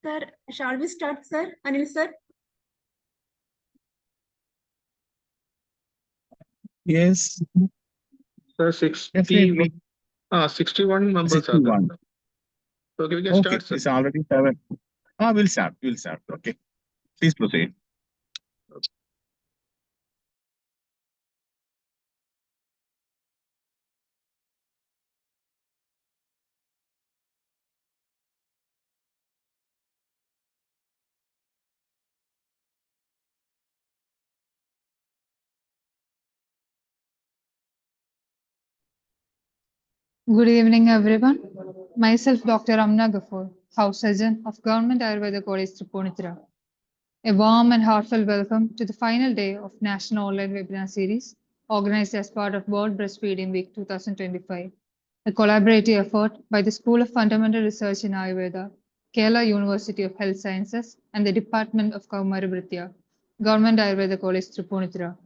sir, shall we start, sir? Anil, sir? Yes, Sir, 60, definitely. 61 members are there. 61. So we can Okay, start, sir. it's already 7. We'll start. We'll start. Okay. Please proceed. Good evening, everyone. Myself, Dr. Amna Ghafoor, House Surgeon of Government Ayurveda College, Tripunithura. A warm and heartfelt welcome to the final day of National Online Webinar Series, organized as part of World Breastfeeding Week 2025, a collaborative effort by the School of Fundamental Research in Ayurveda, Kerala University of Health Sciences, and the Department of Kaumaribritya, Government Ayurveda College, Tripunithura.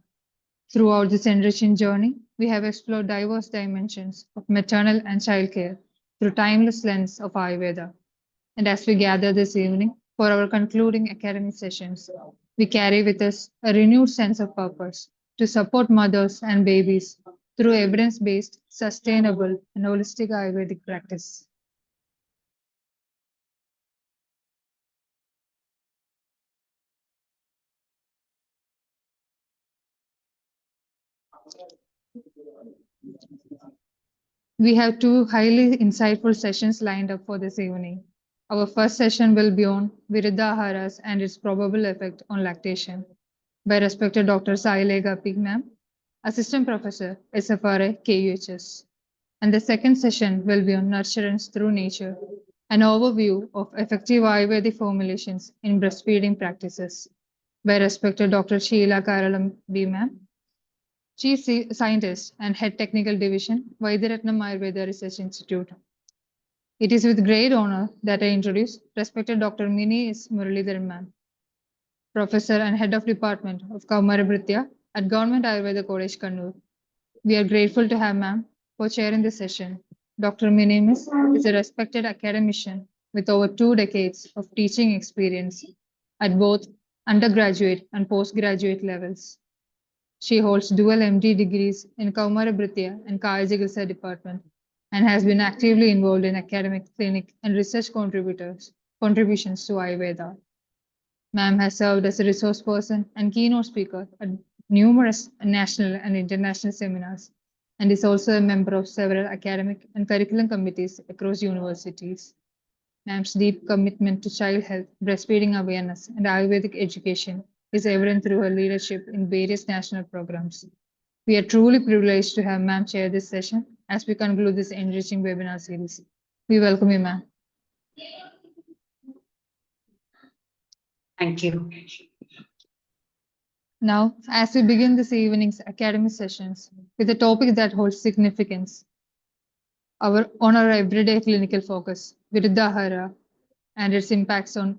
Throughout this enriching journey, we have explored diverse dimensions of maternal and childcare through timeless lens of Ayurveda. And as we gather this evening for our concluding academic sessions, we carry with us a renewed sense of purpose to support mothers and babies through evidence-based, sustainable, and holistic Ayurvedic practice. We have two highly insightful sessions lined up for this evening. Our first session will be on Viruddhaharas and its probable effect on lactation by respected Dr. Sailega P. Ma'am, Assistant Professor, SFRA, KUHS. And the second session will be on Nurturance Through Nature, an overview of effective Ayurvedic formulations in breastfeeding practices by respected Dr. Sheila Karalam B. Ma'am, Chief Scientist and Head Technical Division, Vaidyaratnam Ayurveda Research Institute. It is with great honor that I introduce respected Dr. Mini S. Muralidharan Ma'am, Professor and Head of Department of Kaumaribritya at Government Ayurveda College, Kannur. We are grateful to have Ma'am for chairing this session. Dr. Minimis is a respected academician with over 2 decades of teaching experience at both undergraduate and postgraduate levels. She holds dual MD degrees in Kaumaribritya and Kaya Chikitsa department and has been actively involved in academic, clinic, and research contributions to Ayurveda. Ma'am has served as a resource person and keynote speaker at numerous national and international seminars and is also a member of several academic and curriculum committees across universities. Ma'am's deep commitment to child health, breastfeeding awareness, and Ayurvedic education is evident through her leadership in various national programs. We are truly privileged to have Ma'am chair this session as we conclude this enriching webinar series. We welcome you, Ma'am. Thank you. Now, as we begin this evening's academic sessions with a topic that holds significance, on our everyday clinical focus, Viruddhahara, and its impacts on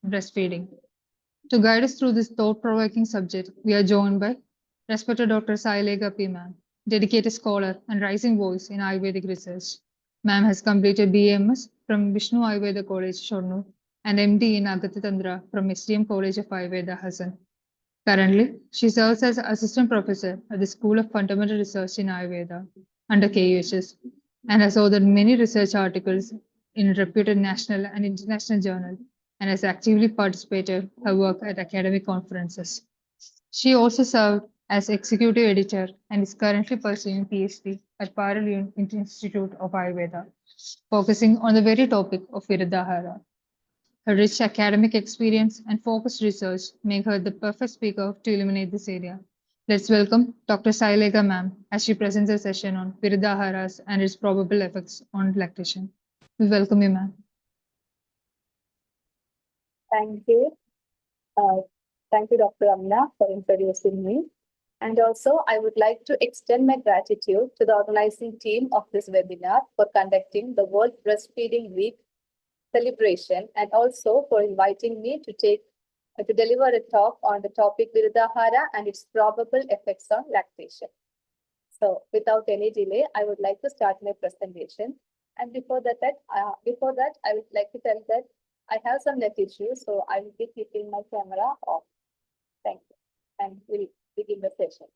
breastfeeding. To guide us through this thought-provoking subject, we are joined by respected Dr. Sailega P. Ma'am, dedicated scholar and rising voice in Ayurvedic research. Ma'am has completed BMS from Vishnu Ayurveda College, Shornur, and MD in Agatha Tandra from SDM College of Ayurveda, Hassan. Currently, she serves as Assistant Professor at the School of Fundamental Research in Ayurveda under KUHS and has authored many research articles in reputed national and international journals and has actively participated her work at academic conferences. She also served as executive editor and is currently pursuing PhD at Parallel Institute of Ayurveda, focusing on the very topic of Viruddhahara. Her rich academic experience and focused research make her the perfect speaker to illuminate this area. Let's welcome Dr. Sailega Ma'am as she presents a session on Viruddhaharas and its probable effects on lactation. We welcome you, Ma'am. Thank you. Thank you, Dr. Amna, for introducing me. And also, I would like to extend my gratitude to the organizing team of this webinar for conducting the World Breastfeeding Week celebration and also for inviting me to deliver a talk on the topic Viruddhahara and its probable effects on lactation. So without any delay, I would like to start my presentation. And before that, I would like to tell that I have some net issues, so I will be keeping my camera off. Thank you. And we'll begin the session.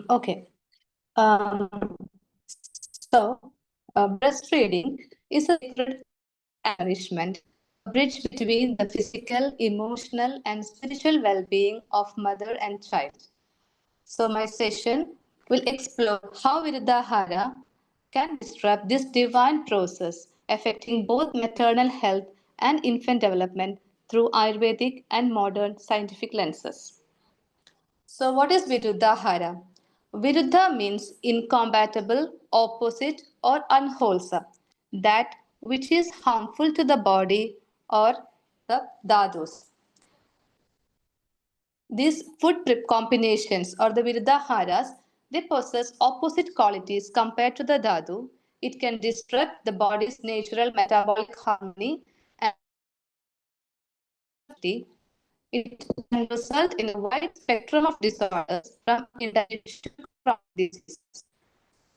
Okay. Um, breastfeeding is a sacred nourishment, a bridge between the physical, emotional, and spiritual well-being of mother and child. So my session will explore how Viruddhahara can disrupt this divine process affecting both maternal health and infant development through Ayurvedic and modern scientific lenses. So, what is Viruddhahara? Viruddha means incompatible, opposite, or unwholesome, that which is harmful to the body or the dadus. These food combinations or the Viruddhaharas, they possess opposite qualities compared to the Dadu. It can disrupt the body's natural metabolic harmony and it can result in a wide spectrum of disorders from indigestion to chronic diseases.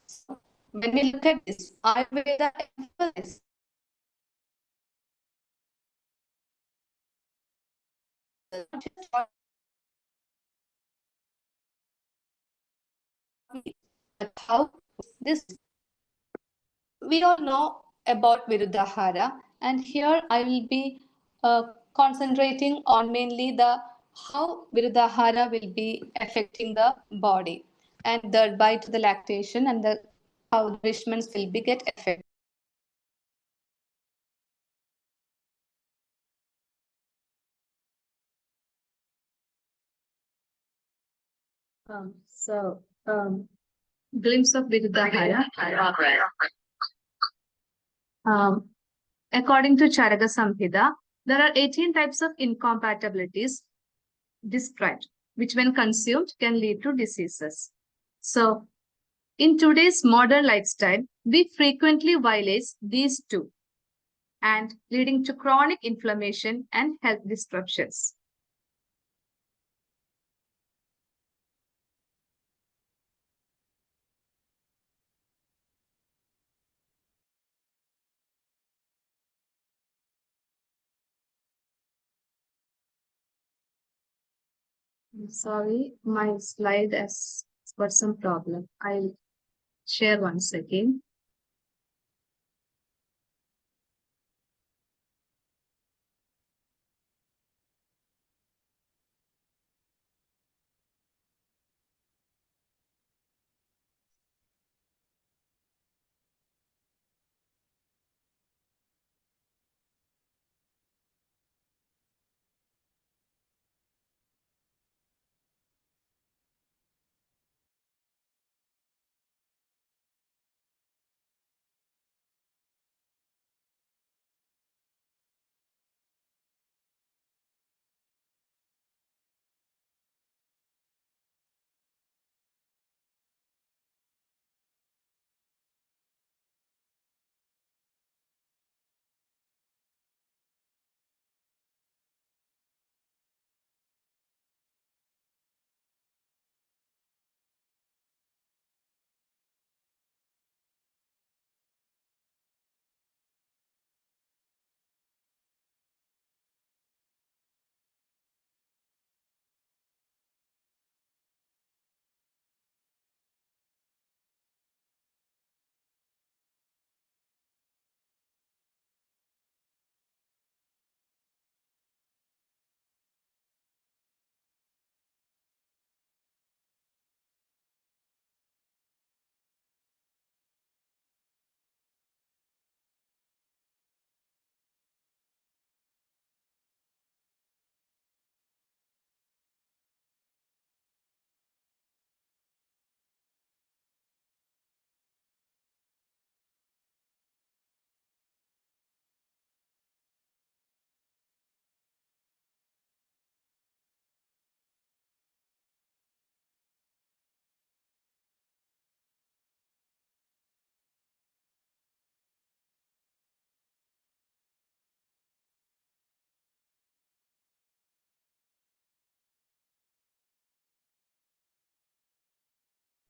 So, when we look at this, Ayurveda emphasizes not just what we, but how this. We all know about Viruddhahara, and here I will be concentrating on mainly the how Viruddhahara will be affecting the body, and thereby to the lactation and the how the nourishments will be get affected. So, glimpse of Viruddhahara. According to Charaka Samhita, there are 18 types of incompatibilities described, which when consumed can lead to diseases. So, in today's modern lifestyle, we frequently violate these two and leading to chronic inflammation and health disruptions. I'm sorry, my slide has got some problem. I'll share once again.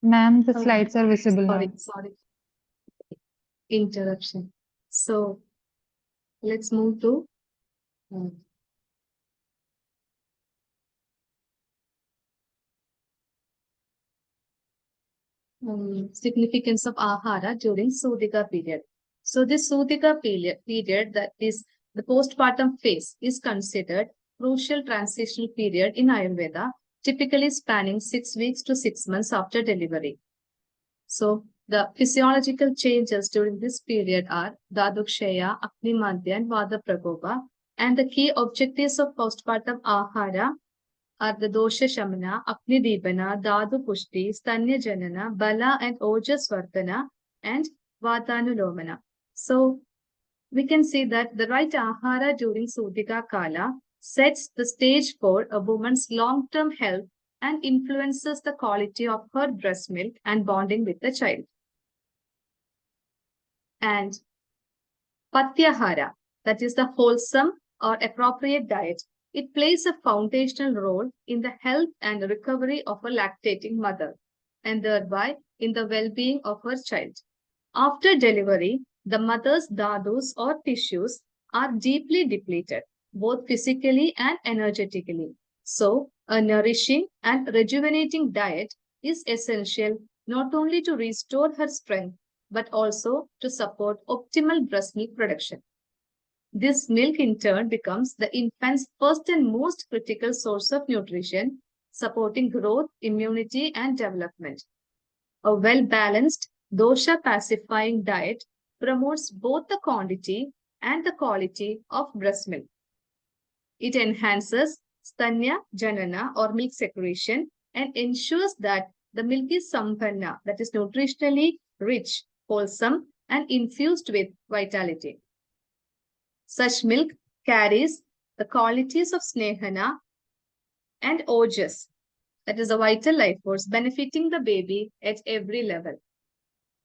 Ma'am, the Oh, slides are visible now. Sorry. Interruption. So let's move to significance of ahara during Sudhika period. So this Sudhika period that is the postpartum phase is considered crucial transitional period in Ayurveda, typically spanning 6 weeks to 6 months after delivery. So the physiological changes during this period are Dadukshaya, Agni Madhya, and Vada Prakopa. And the key objectives of postpartum ahara are the dosha shamana, Agni Dipana, Dadu Pushti, Stanya Janana, Bala and Ojas Vardhana, and Vatanulomana. So we can see that the right ahara during Sudhika Kala sets the stage for a woman's long-term health and influences the quality of her breast milk and bonding with the child. And Patyahara, that is the wholesome or appropriate diet, it plays a foundational role in the health and recovery of a lactating mother, and thereby in the well-being of her child. After delivery, the mother's dadus or tissues are deeply depleted, both physically and energetically. So, a nourishing and rejuvenating diet is essential not only to restore her strength, but also to support optimal breast milk production. This milk in turn becomes the infant's first and most critical source of nutrition, supporting growth, immunity, and development. A well-balanced, dosha-pacifying diet promotes both the quantity and the quality of breast milk. It enhances stanya janana or milk secretion and ensures that the milk is sampanna, that is nutritionally rich, wholesome, and infused with vitality. Such milk carries the qualities of snehana and ojas, that is a vital life force benefiting the baby at every level.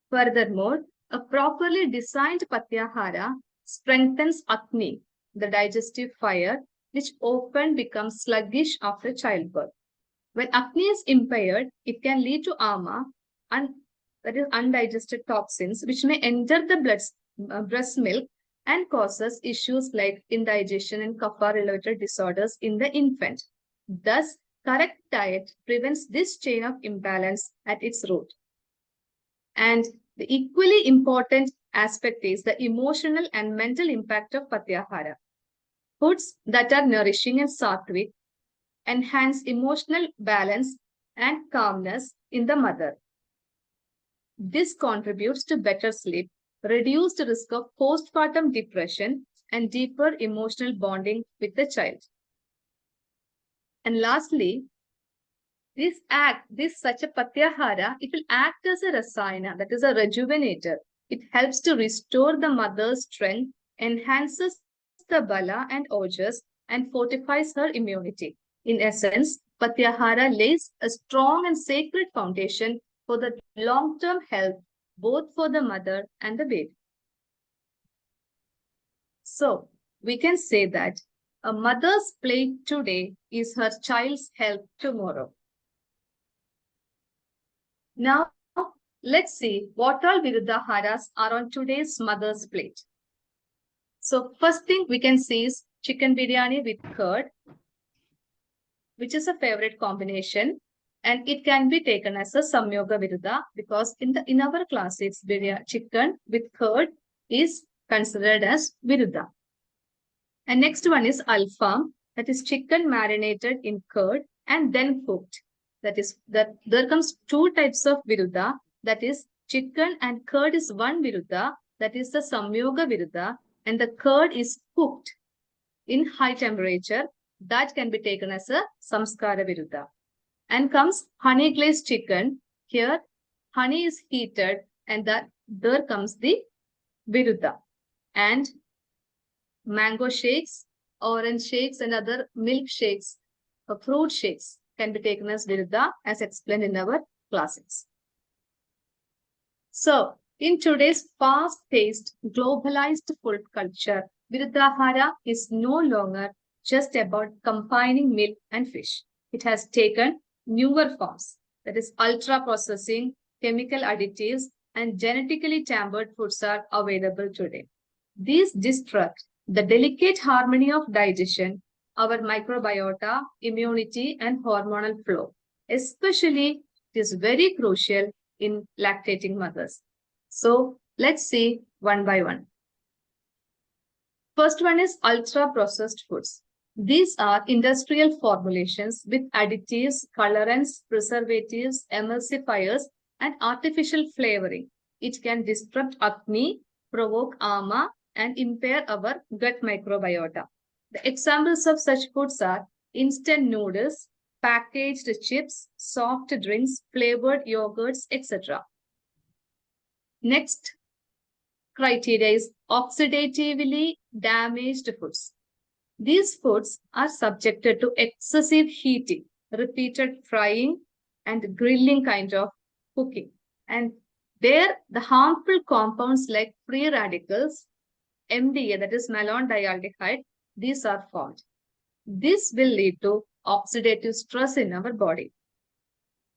Furthermore, a properly designed patyahara strengthens Agni, the digestive fire, which often becomes sluggish after childbirth. When Agni is impaired, it can lead to ama, that is undigested toxins, which may enter the breast milk and causes issues like indigestion and kapha-related disorders in the infant. Thus, correct diet prevents this chain of imbalance at its root. And the equally important aspect is the emotional and mental impact of patyahara. Foods that are nourishing and sattvic enhance emotional balance and calmness in the mother. This contributes to better sleep, reduced risk of postpartum depression, and deeper emotional bonding with the child. And lastly, this such a patyahara, it will act as a rasayana, that is a rejuvenator. It helps to restore the mother's strength, enhances the bala and ojas, and fortifies her immunity. In essence, patyahara lays a strong and sacred foundation for the long-term health, both for the mother and the baby. So, we can say that a mother's plate today is her child's health tomorrow. Now, let's see what all Viruddhaharas are on today's mother's plate. So, first thing we can see is chicken biryani with curd, which is a favorite combination. And it can be taken as a Samyoga Viruddha because in our class, it's chicken with curd is considered as Viruddha. And next one is Alfam, that is chicken marinated in curd and then cooked. That is, that there comes two types of Viruddha, that is chicken and curd is one Viruddha, that is the Samyoga Viruddha, and the curd is cooked in high temperature, that can be taken as a Samskara Viruddha. And comes honey glazed chicken. Here, honey is heated and there comes the Viruddha. And mango shakes, orange shakes, and other milk shakes, fruit shakes can be taken as Viruddha as explained in our classes. So, in today's fast-paced, globalized food culture, Viruddhahara is no longer just about combining milk and fish. It has taken newer forms. that is ultra processing, chemical additives, and genetically tampered foods are available today. These disrupt the delicate harmony of digestion, our microbiota, immunity, and hormonal flow. Especially, it is very crucial in lactating mothers. So, let's see one by one. First one is ultra processed foods. These are industrial formulations with additives, colorants, preservatives, emulsifiers, and artificial flavoring. It can disrupt acne, provoke ama, and impair our gut microbiota. The examples of such foods are instant noodles, packaged chips, soft drinks, flavored yogurts, etc. Next criteria is oxidatively damaged foods. These foods are subjected to excessive heating, repeated frying, and grilling kind of cooking. And there, the harmful compounds like free radicals, MDA, that is malondialdehyde, these are formed. This will lead to oxidative stress in our body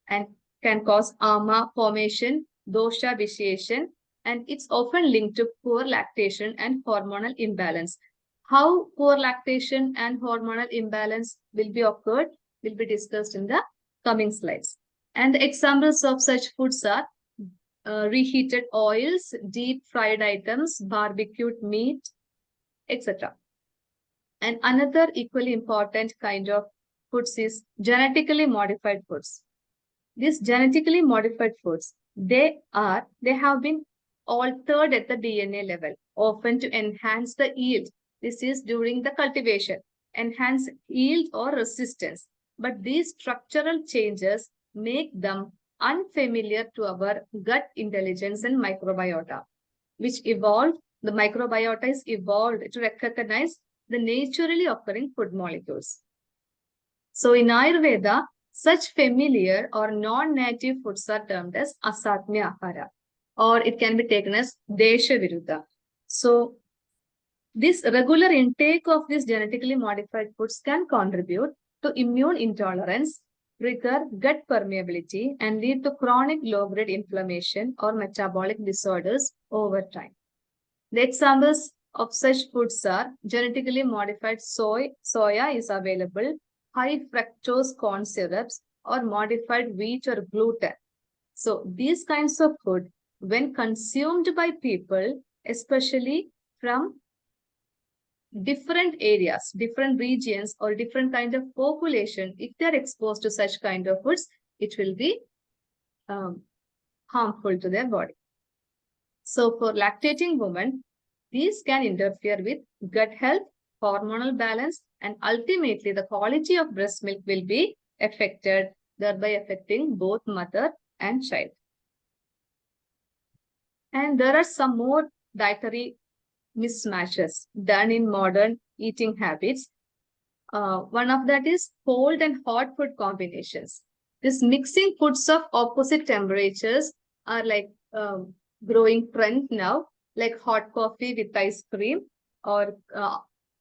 and can cause ama formation, dosha vitiation, and it's often linked to poor lactation and hormonal imbalance. How poor lactation and hormonal imbalance will be occurred will be discussed in the coming slides. And the examples of such foods are reheated oils, deep fried items, barbecued meat, etc. And another equally important kind of foods is genetically modified foods. These genetically modified foods, they have been altered at the DNA level, often to enhance the yield. This is during the cultivation, enhance yield or resistance. But these structural changes make them unfamiliar to our gut intelligence and microbiota, which evolved, the microbiota is evolved to recognize the naturally occurring food molecules. So in Ayurveda, such familiar or non-native foods are termed as asatmya ahara, or it can be taken as desha viruddha. So this regular intake of these genetically modified foods can contribute to immune intolerance, trigger gut permeability, and lead to chronic low-grade inflammation or metabolic disorders over time. The examples of such foods are genetically modified soya is available, high fructose corn syrups, or modified wheat or gluten. So these kinds of food, when consumed by people, especially from different areas, different regions, or different kind of population, if they are exposed to such kind of foods, it will be harmful to their body. So for lactating women, these can interfere with gut health, hormonal balance, and ultimately the quality of breast milk will be affected, thereby affecting both mother and child. And there are some more dietary mismatches done in modern eating habits. One of that is cold and hot food combinations. This mixing foods of opposite temperatures are like growing trend now, like hot coffee with ice cream or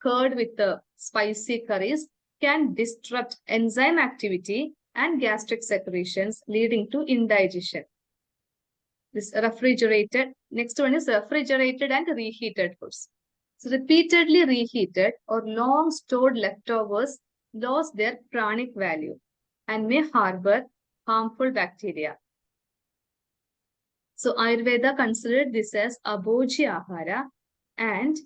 curd with the spicy curries can disrupt enzyme activity and gastric secretions, leading to indigestion. This refrigerated, next one is refrigerated and reheated foods. So repeatedly reheated or long stored leftovers lost their pranic value and may harbor harmful bacteria. So Ayurveda considered this as abhoji ahara, and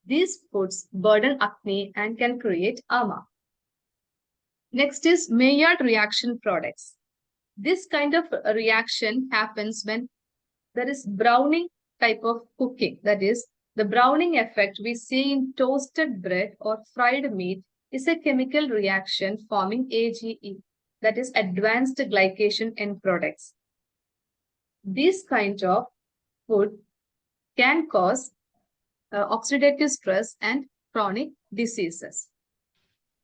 these foods burden acne and can create ama. Next is Maillard reaction products. This kind of reaction happens when there is browning type of cooking. That is, the browning effect we see in toasted bread or fried meat is a chemical reaction forming AGE, that is advanced glycation end products. This kind of food can cause oxidative stress and chronic diseases.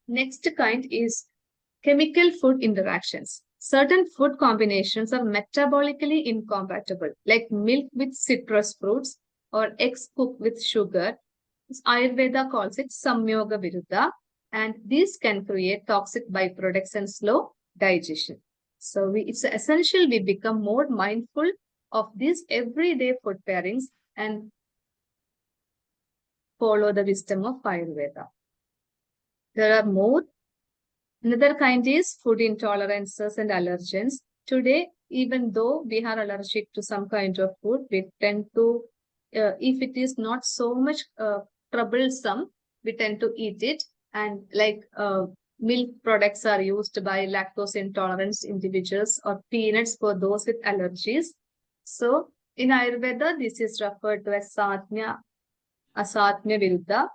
Next kind is chemical food interactions. Certain food combinations are metabolically incompatible, like milk with citrus fruits or eggs cooked with sugar. Ayurveda calls it samyoga viruddha, and these can create toxic byproducts and slow digestion. So it's essential we become more mindful of these everyday food pairings and follow the wisdom of Ayurveda. There are more. Another kind is food intolerances and allergens. Today, even though we are allergic to some kind of food, we tend to, if it is not so much troublesome, we tend to eat it. And like milk products are used by lactose intolerant individuals or peanuts for those with allergies. So in Ayurveda, this is referred to as Satmya, Asatmya Viruddha.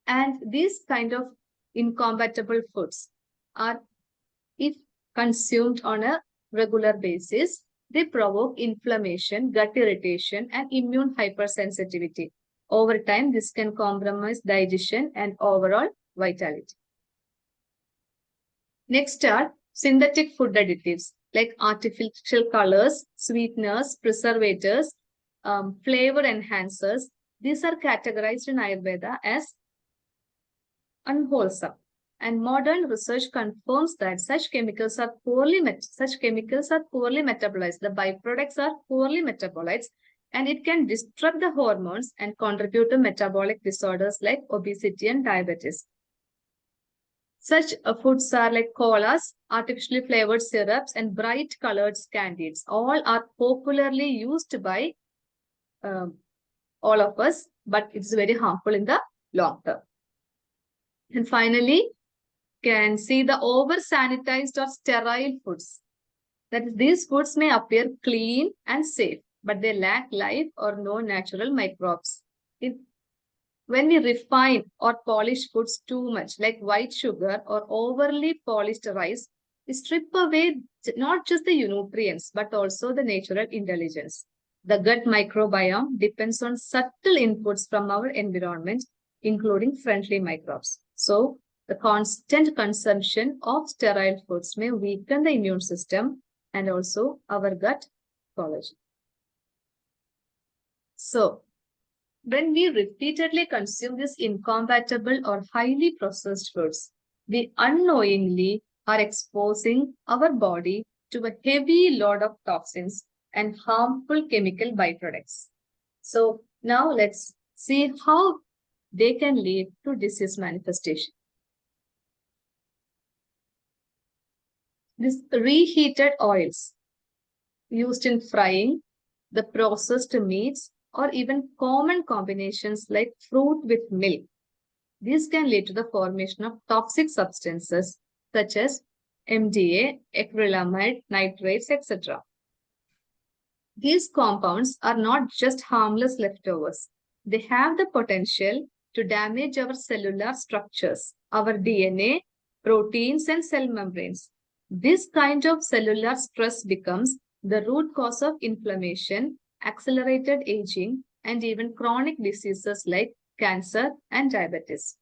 And these kind of incompatible foods are, if consumed on a regular basis, they provoke inflammation, gut irritation, and immune hypersensitivity. Over time, this can compromise digestion and overall vitality. Next are synthetic food additives like artificial colors, sweeteners, preservators, flavor enhancers. These are categorized in Ayurveda as unwholesome. And modern research confirms that such chemicals are poorly metabolized. The byproducts are poorly metabolized, and it can disrupt the hormones and contribute to metabolic disorders like obesity and diabetes. Such foods are like colas, artificially flavored syrups, and bright colored candies. All are popularly used by all of us, but it's very harmful in the long term. And finally, can see the over-sanitized or sterile foods. That is, these foods may appear clean and safe, but they lack live or no natural microbes. When we refine or polish foods too much, like white sugar or overly polished rice, we strip away not just the nutrients, but also the natural intelligence. The gut microbiome depends on subtle inputs from our environment, including friendly microbes. So, the constant consumption of sterile foods may weaken the immune system and also our gut ecology. So, when we repeatedly consume these incompatible or highly processed foods, we unknowingly are exposing our body to a heavy load of toxins and harmful chemical byproducts. So, now let's see how they can lead to disease manifestation. These reheated oils used in frying, the processed meats, or even common combinations like fruit with milk. These can lead to the formation of toxic substances such as MDA, acrylamide, nitrates, etc. These compounds are not just harmless leftovers. They have the potential to damage our cellular structures, our DNA, proteins, and cell membranes. This kind of cellular stress becomes the root cause of inflammation, accelerated aging, and even chronic diseases like cancer and diabetes.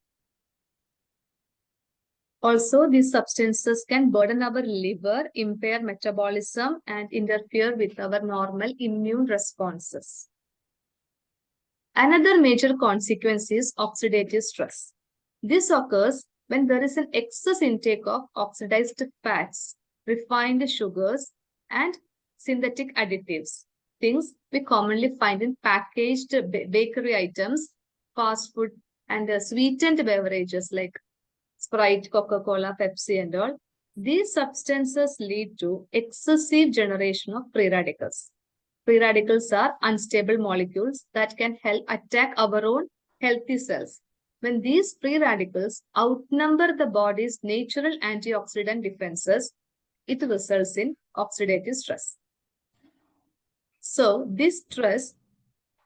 Also, these substances can burden our liver, impair metabolism, and interfere with our normal immune responses. Another major consequence is oxidative stress. This occurs when there is an excess intake of oxidized fats, refined sugars, and synthetic additives, things we commonly find in packaged bakery items, fast food, and sweetened beverages like Sprite, Coca-Cola, Pepsi, and all. These substances lead to excessive generation of free radicals. Free radicals are unstable molecules that can help attack our own healthy cells. When these free radicals outnumber the body's natural antioxidant defenses, it results in oxidative stress. So, this stress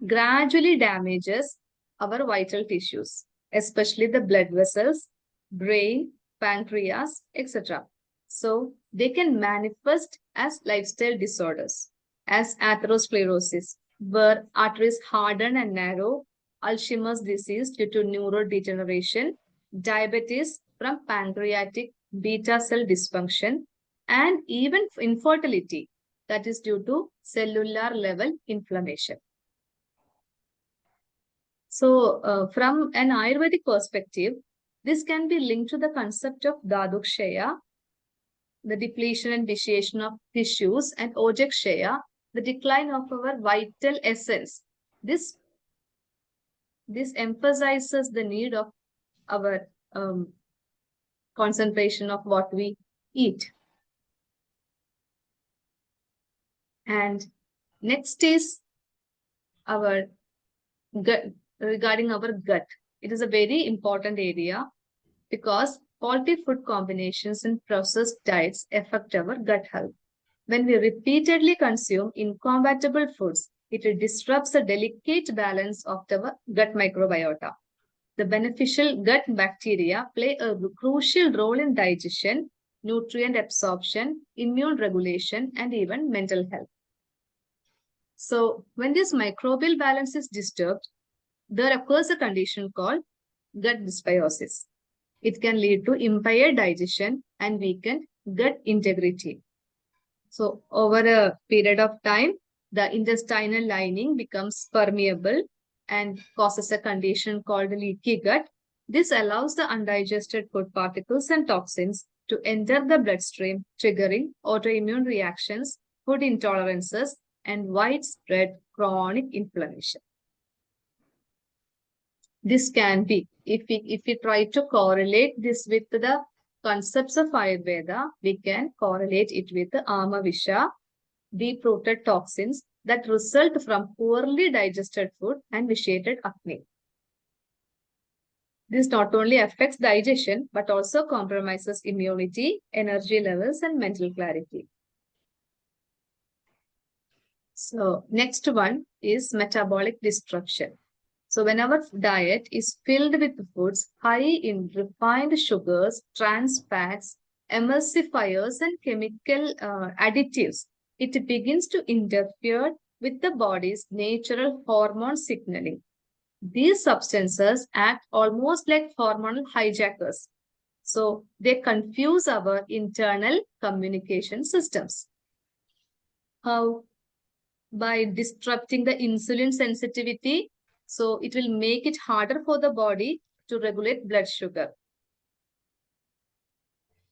gradually damages our vital tissues, especially the blood vessels, brain, pancreas, etc. So, they can manifest as lifestyle disorders, as atherosclerosis, where arteries harden and narrow, Alzheimer's disease due to neurodegeneration, diabetes from pancreatic beta cell dysfunction, and even infertility, that is due to cellular level inflammation. So, from an Ayurvedic perspective, this can be linked to the concept of Dadukshaya, the depletion and vitiation of tissues, and ojexia, the decline of our vital essence. This emphasizes the need of our concentration of what we eat. And next is our gut, regarding our gut. It is a very important area because faulty food combinations and processed diets affect our gut health. When we repeatedly consume incompatible foods, it disrupts the delicate balance of our gut microbiota. The beneficial gut bacteria play a crucial role in digestion, nutrient absorption, immune regulation, and even mental health. So, when this microbial balance is disturbed, there occurs a condition called gut dysbiosis. It can lead to impaired digestion and weakened gut integrity. So, over a period of time, the intestinal lining becomes permeable and causes a condition called leaky gut. This allows the undigested food particles and toxins to enter the bloodstream, triggering autoimmune reactions, food intolerances, and widespread chronic inflammation. This can be, if we try to correlate this with the concepts of Ayurveda, we can correlate it with the Amavisha, deep-rooted toxins that result from poorly digested food and vitiated acne. This not only affects digestion, but also compromises immunity, energy levels, and mental clarity. So next one is metabolic destruction. So when our diet is filled with foods high in refined sugars, trans fats, emulsifiers, and chemical additives, it begins to interfere with the body's natural hormone signaling. These substances act almost like hormonal hijackers. So they confuse our internal communication systems. How? By disrupting the insulin sensitivity, so it will make it harder for the body to regulate blood sugar.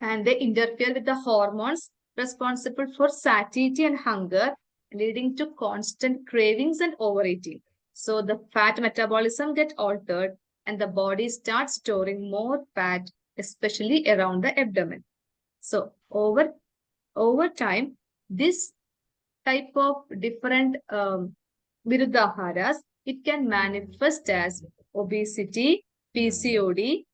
And they interfere with the hormones responsible for satiety and hunger, leading to constant cravings and overeating. So the fat metabolism gets altered and the body starts storing more fat, especially around the abdomen. So over time, this type of different viruddhaharas, it can manifest as obesity, PCOD,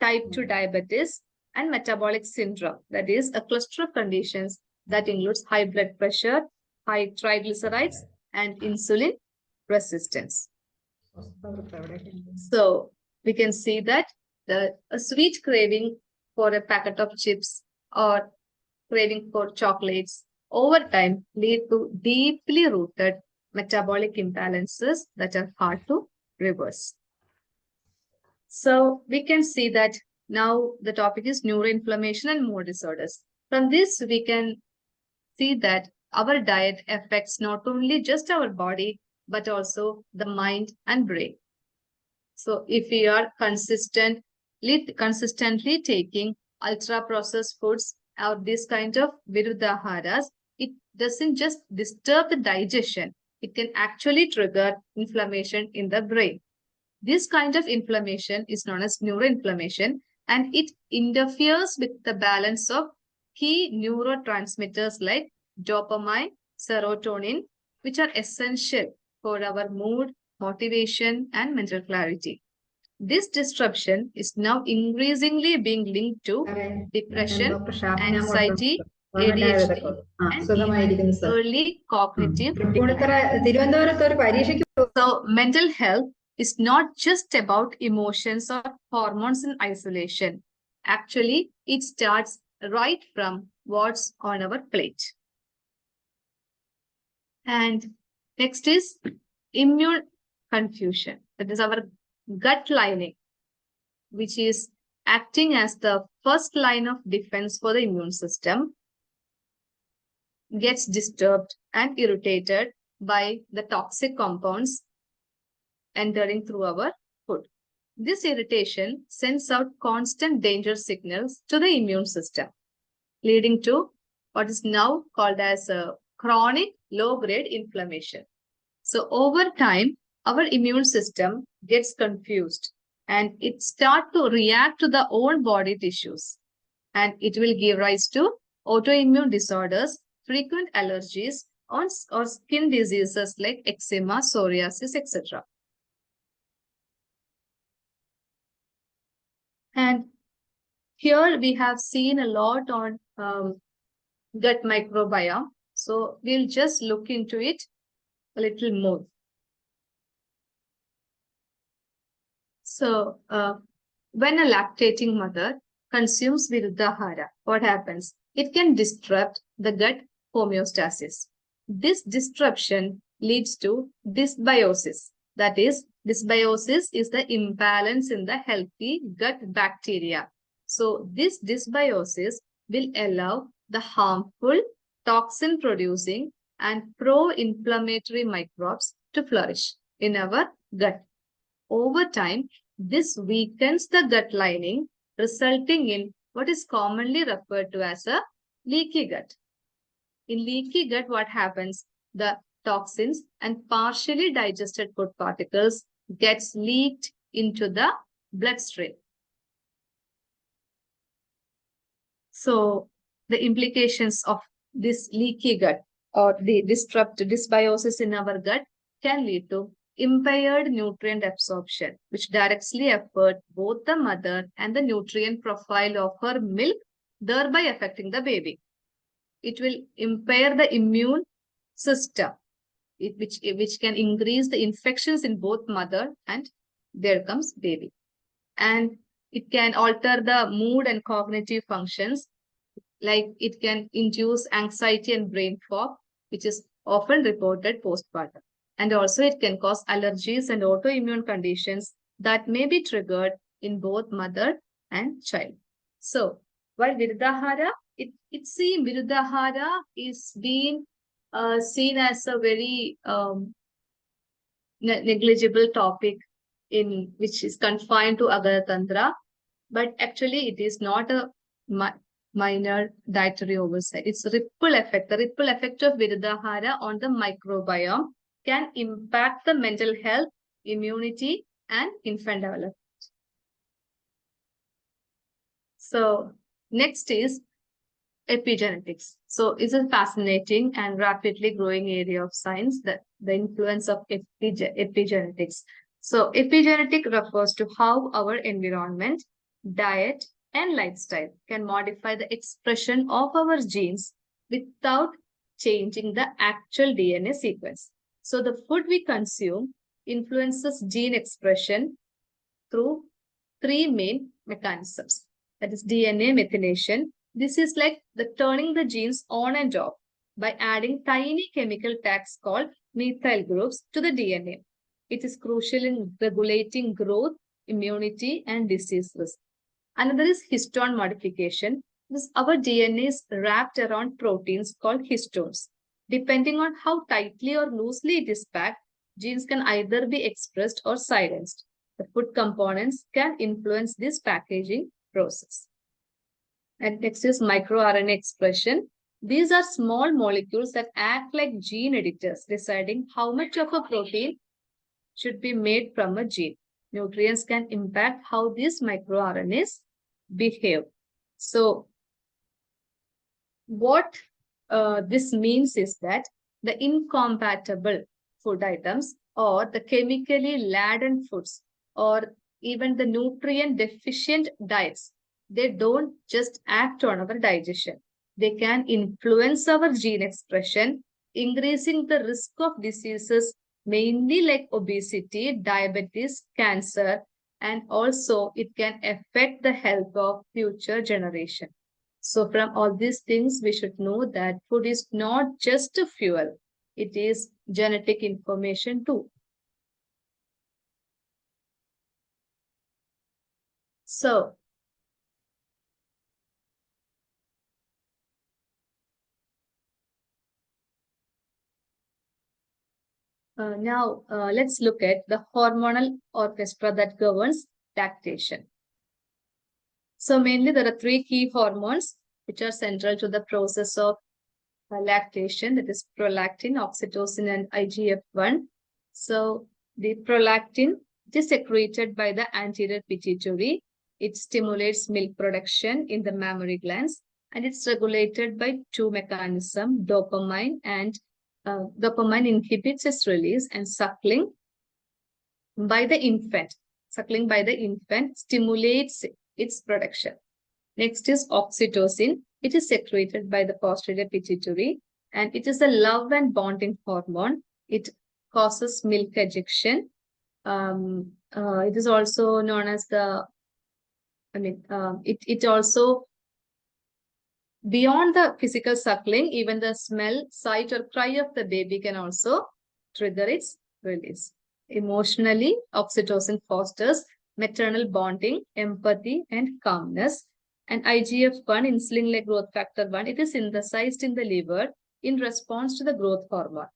type 2 diabetes, and metabolic syndrome. That is a cluster of conditions that includes high blood pressure, high triglycerides, and insulin resistance. So we can see that a sweet craving for a packet of chips or craving for chocolates over time lead to deeply rooted metabolic imbalances that are hard to reverse. So we can see that now the topic is neuroinflammation and mood disorders. From this, we can see that our diet affects not only just our body, but also the mind and brain. So if we are consistently taking ultra-processed foods or this kind of viruddhaharas, it doesn't just disturb the digestion, it can actually trigger inflammation in the brain. This kind of inflammation is known as neuroinflammation, and it interferes with the balance of key neurotransmitters like dopamine, serotonin, which are essential for our mood, motivation, and mental clarity. This disruption is now increasingly being linked to depression, anxiety, ADHD, and even early cognitive decline. So mental health is not just about emotions or hormones in isolation. Actually, it starts right from what's on our plate. And next is immune confusion. That is our gut lining, which is acting as the first line of defense for the immune system, gets disturbed and irritated by the toxic compounds entering through our food. This irritation sends out constant danger signals to the immune system. leading to what is now called as chronic low-grade inflammation. So over time, our immune system gets confused and it starts to react to the own body tissues, and it will give rise to autoimmune disorders, frequent allergies, or skin diseases like eczema, psoriasis, etc. And here we have seen a lot on gut microbiome. So we'll just look into it a little more. So when a lactating mother consumes Viruddhahara, what happens? It can disrupt the gut homeostasis. This disruption leads to dysbiosis. That is, dysbiosis is the imbalance in the healthy gut bacteria. So this dysbiosis will allow the harmful, toxin-producing and pro-inflammatory microbes to flourish in our gut. Over time, this weakens the gut lining, resulting in what is commonly referred to as a leaky gut. In leaky gut, what happens? The toxins and partially digested food particles gets leaked into the bloodstream. So the implications of this leaky gut or the disrupted dysbiosis in our gut can lead to impaired nutrient absorption, which directly affect both the mother and the nutrient profile of her milk, thereby affecting the baby. It will impair the immune system, which can increase the infections in both mother and there comes baby. And it can alter the mood and cognitive functions, like it can induce anxiety and brain fog, which is often reported postpartum. And also it can cause allergies and autoimmune conditions that may be triggered in both mother and child. So while Viruddhahara, it seems Viruddhahara is being seen as a very negligible topic in which is confined to Agaratantra, but actually it is not a minor dietary oversight. It's a ripple effect. The ripple effect of Viruddhahara on the microbiome can impact the mental health, immunity, and infant development. So next is epigenetics. So it's a fascinating and rapidly growing area of science, that the influence of epigenetics. So epigenetic refers to how our environment, diet, and lifestyle can modify the expression of our genes without changing the actual DNA sequence. So the food we consume influences gene expression through three main mechanisms. That is DNA methylation. This is like the turning the genes on and off by adding tiny chemical tags called methyl groups to the DNA. It is crucial in regulating growth, immunity, and disease risk. Another is histone modification. This, our DNA is wrapped around proteins called histones. Depending on how tightly or loosely it is packed, genes can either be expressed or silenced. The food components can influence this packaging process. And next is microRNA expression. These are small molecules that act like gene editors, deciding how much of a protein should be made from a gene. Nutrients can impact how these microRNAs behave. So what this means is that the incompatible food items or the chemically laden foods or even the nutrient deficient diets, they don't just act on our digestion. They can influence our gene expression, increasing the risk of diseases, mainly like obesity, diabetes, cancer, and also it can affect the health of future generation. So from all these things, we should know that food is not just a fuel. It is genetic information too. So now let's look at the hormonal orchestra that governs lactation. So mainly there are three key hormones. which are central to the process of lactation, that is prolactin, oxytocin, and IGF-1. So the prolactin, it is secreted by the anterior pituitary. It stimulates milk production in the mammary glands, and it's regulated by two mechanisms, dopamine and dopamine inhibits its release, and suckling by the infant. Suckling by the infant stimulates its production. Next is oxytocin. It is secreted by the posterior pituitary, and it is a love and bonding hormone. It causes milk ejection. It is also known as it also, beyond the physical suckling, even the smell, sight, or cry of the baby can also trigger its release. Emotionally, oxytocin fosters maternal bonding, empathy, and calmness. And IGF-1, insulin-like growth factor 1, it is synthesized in the liver in response to the growth hormone.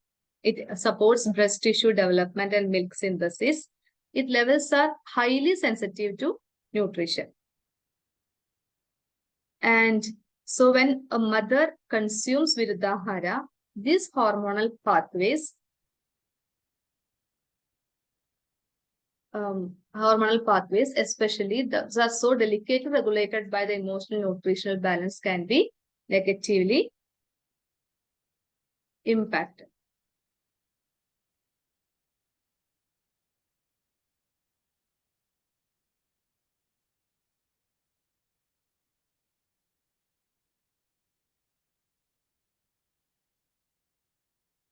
It supports breast tissue development and milk synthesis. Its levels are highly sensitive to nutrition. And so when a mother consumes Viruddhahara, these hormonal pathways, especially those are so delicately regulated by the emotional nutritional balance, can be negatively impacted.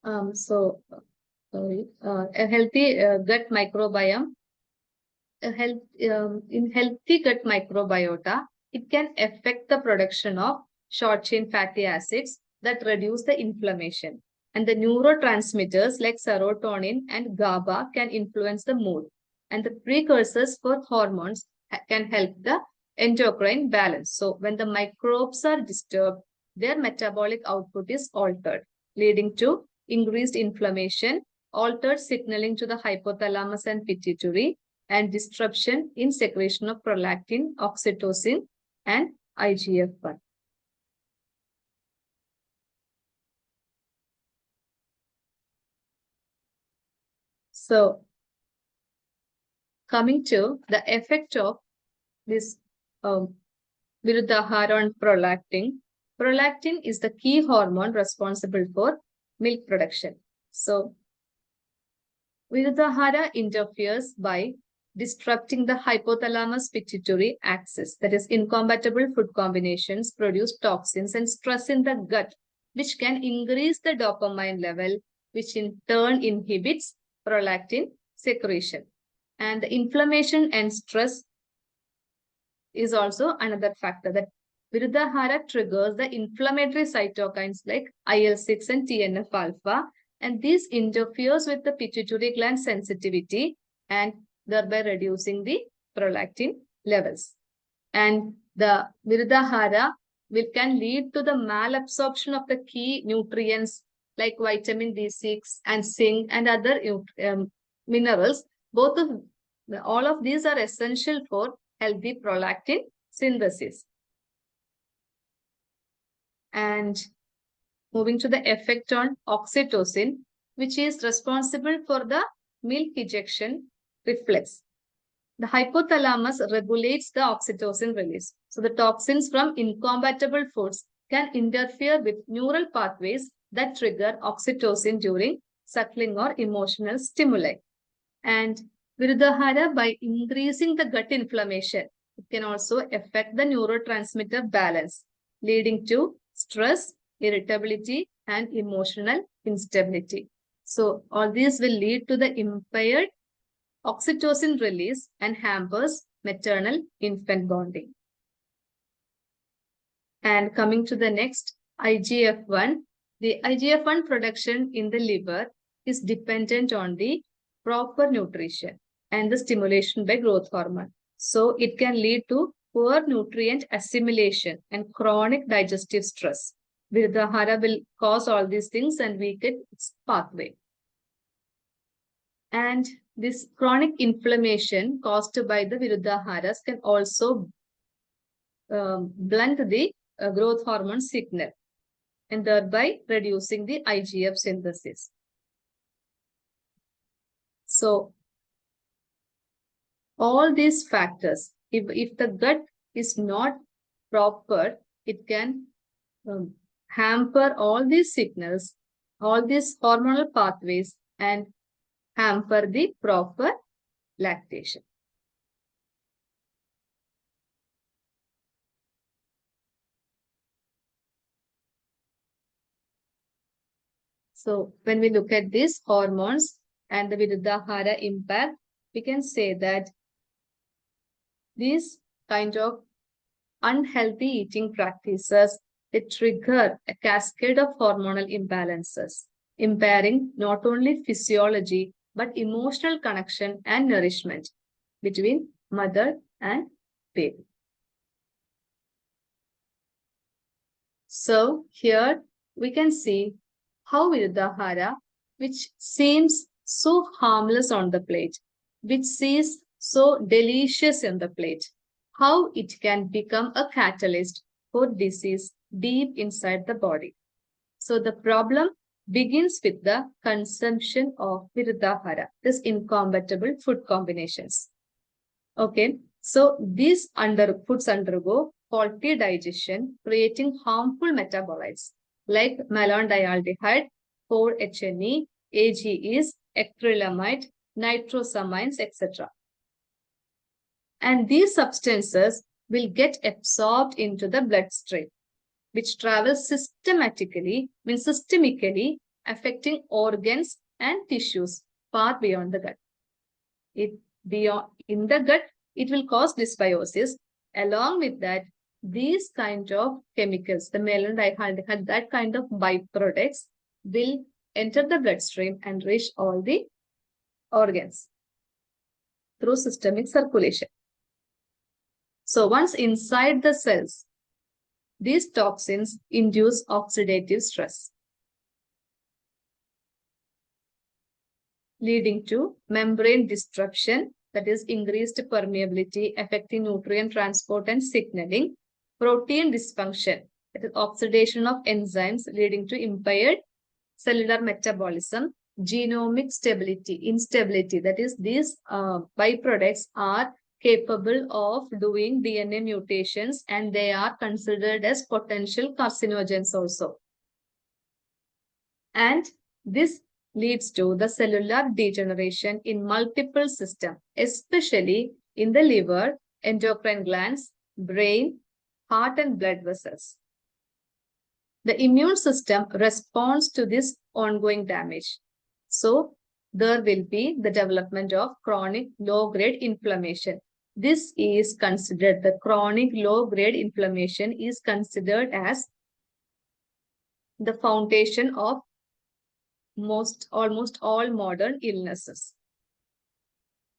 A healthy gut microbiome. In healthy gut microbiota, it can affect the production of short-chain fatty acids that reduce the inflammation. And the neurotransmitters like serotonin and GABA can influence the mood. And the precursors for hormones can help the endocrine balance. So when the microbes are disturbed, their metabolic output is altered, leading to increased inflammation, altered signaling to the hypothalamus and pituitary, and disruption in secretion of prolactin, oxytocin, and IGF-1. So, coming to the effect of this Viruddhahara on prolactin. Prolactin is the key hormone responsible for milk production. So, Viruddhahara interferes by disrupting the hypothalamus pituitary axis. That is, incompatible food combinations produce toxins and stress in the gut, which can increase the dopamine level, which in turn inhibits prolactin secretion. And the inflammation and stress is also another factor, that Viruddhahara triggers the inflammatory cytokines like IL-6 and TNF-alpha, and this interferes with the pituitary gland sensitivity and thereby reducing the prolactin levels. And the Viruddhahara can lead to the malabsorption of the key nutrients like vitamin B6 and zinc and other minerals. All of these are essential for healthy prolactin synthesis. And moving to the effect on oxytocin, which is responsible for the milk ejection reflex. The hypothalamus regulates the oxytocin release. So the toxins from incompatible foods can interfere with neural pathways that trigger oxytocin during suckling or emotional stimuli. And Viruddhahara, by increasing the gut inflammation, it can also affect the neurotransmitter balance, leading to stress, irritability, and emotional instability. So all these will lead to the impaired oxytocin release and hampers maternal-infant bonding. And coming to the next, IGF-1. The IGF-1 production in the liver is dependent on the proper nutrition and the stimulation by growth hormone. So it can lead to poor nutrient assimilation and chronic digestive stress. Viruddhahara will cause all these things and weaken its pathway. And this chronic inflammation caused by the Viruddhaharas can also blunt the growth hormone signal and thereby reducing the IGF synthesis. So all these factors, if the gut is not proper, it can hamper all these signals, all these hormonal pathways, and hamper the proper lactation. So when we look at these hormones and the Viruddhahara impact, we can say that these kind of unhealthy eating practices, they trigger a cascade of hormonal imbalances, impairing not only physiology, but emotional connection and nourishment between mother and baby. So here we can see how Viruddhahara, which seems so harmless on the plate, which seems so delicious in the plate, how it can become a catalyst for disease deep inside the body. So the problem begins with the consumption of Viruddhahara, this incompatible food combinations. Okay, so these foods undergo faulty digestion, creating harmful metabolites like malondialdehyde, 4-HNE, AGEs, acrylamide, nitrosamines, etc. And these substances will get absorbed into the bloodstream, which travels systemically, affecting organs and tissues far beyond the gut. In the gut, it will cause dysbiosis. Along with that, these kind of chemicals, the malondialdehyde, that kind of byproducts will enter the bloodstream and reach all the organs through systemic circulation. So once inside the cells, these toxins induce oxidative stress, leading to membrane disruption, that is increased permeability, affecting nutrient transport and signaling, protein dysfunction, that is oxidation of enzymes, leading to impaired cellular metabolism, genomic instability, that is these byproducts are capable of doing DNA mutations and they are considered as potential carcinogens also. And this leads to the cellular degeneration in multiple systems, especially in the liver, endocrine glands, brain, heart and blood vessels. The immune system responds to this ongoing damage. So there will be the development of chronic low-grade inflammation. This is considered, the chronic low-grade inflammation is considered as the foundation of almost all modern illnesses.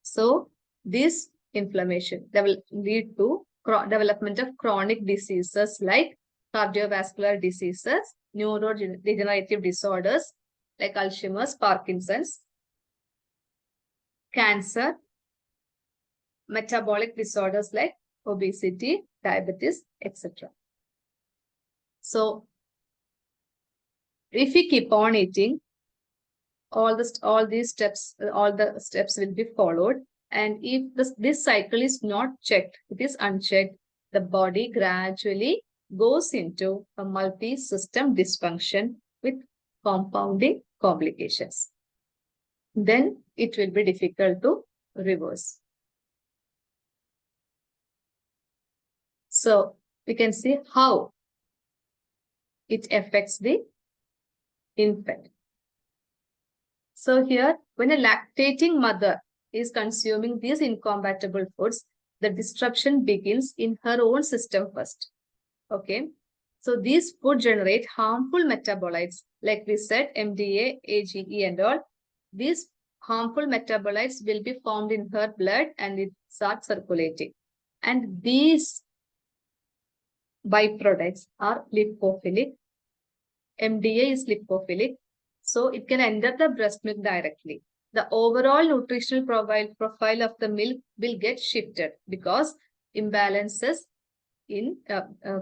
So this inflammation will lead to development of chronic diseases like cardiovascular diseases, neurodegenerative disorders like Alzheimer's, Parkinson's, cancer, metabolic disorders like obesity, diabetes, etc. So if we keep on eating, all the steps will be followed. And if this cycle is not checked, it is unchecked, the body gradually goes into a multi-system dysfunction with compounding complications. Then it will be difficult to reverse. So we can see how it affects the infant. So here, when a lactating mother is consuming these incompatible foods, the disruption begins in her own system first. Okay. So these food generate harmful metabolites, like we said, MDA, AGE and all. These harmful metabolites will be formed in her blood and it starts circulating. And these byproducts are lipophilic. MDA is lipophilic, so it can enter the breast milk directly. The overall nutritional profile of the milk will get shifted because imbalances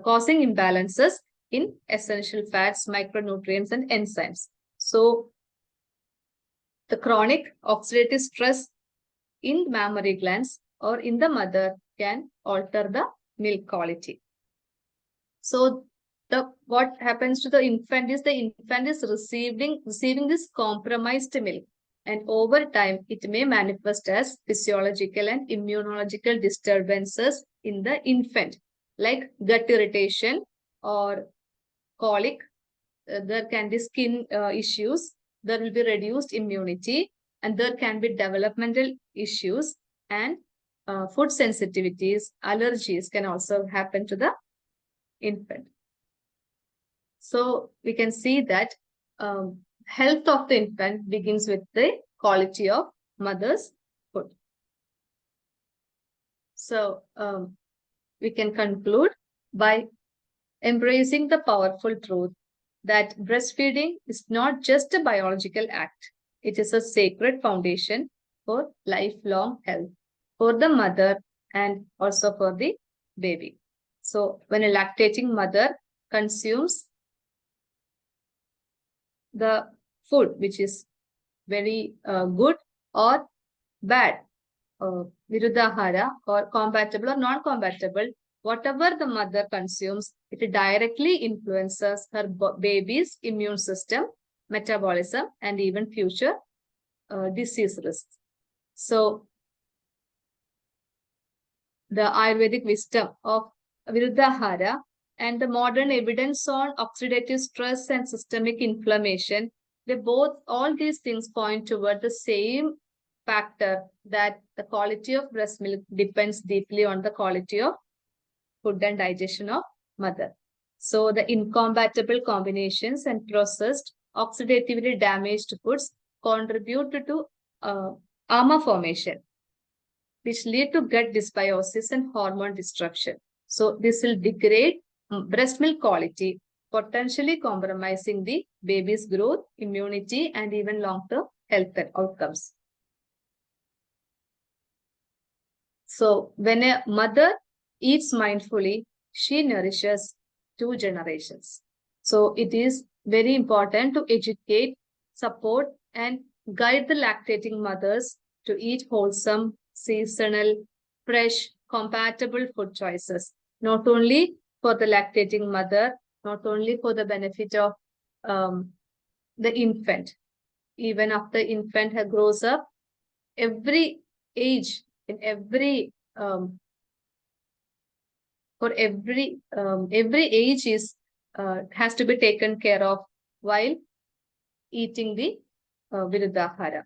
causing imbalances in essential fats, micronutrients, and enzymes. So the chronic oxidative stress in mammary glands or in the mother can alter the milk quality. So what happens to the infant is receiving this compromised milk, and over time it may manifest as physiological and immunological disturbances in the infant, like gut irritation or colic. There can be skin issues, there will be reduced immunity, and there can be developmental issues, and food sensitivities, allergies can also happen to the infant. So we can see that health of the infant begins with the quality of mother's food. So we can conclude by embracing the powerful truth that breastfeeding is not just a biological act. It is a sacred foundation for lifelong health for the mother and also for the baby. So when a lactating mother consumes the food which is very good or bad, viruddhahara, or compatible or non-compatible, whatever the mother consumes, it directly influences her baby's immune system, metabolism, and even future disease risks. So the Ayurvedic wisdom of viruddhahara and the modern evidence on oxidative stress and systemic inflammation, all these things point toward the same factor, that the quality of breast milk depends deeply on the quality of food and digestion of mother. So the incompatible combinations and processed oxidatively damaged foods contribute to ama formation, which lead to gut dysbiosis and hormone destruction. So this will degrade breast milk quality, potentially compromising the baby's growth, immunity, and even long-term health outcomes. So when a mother eats mindfully, she nourishes 2 generations. So it is very important to educate, support, and guide the lactating mothers to eat wholesome, seasonal, fresh, compatible food choices, not only for the lactating mother, not only for the benefit of the infant. Even after infant grows up, every age, in every for every age is has to be taken care of while eating the viruddhahara.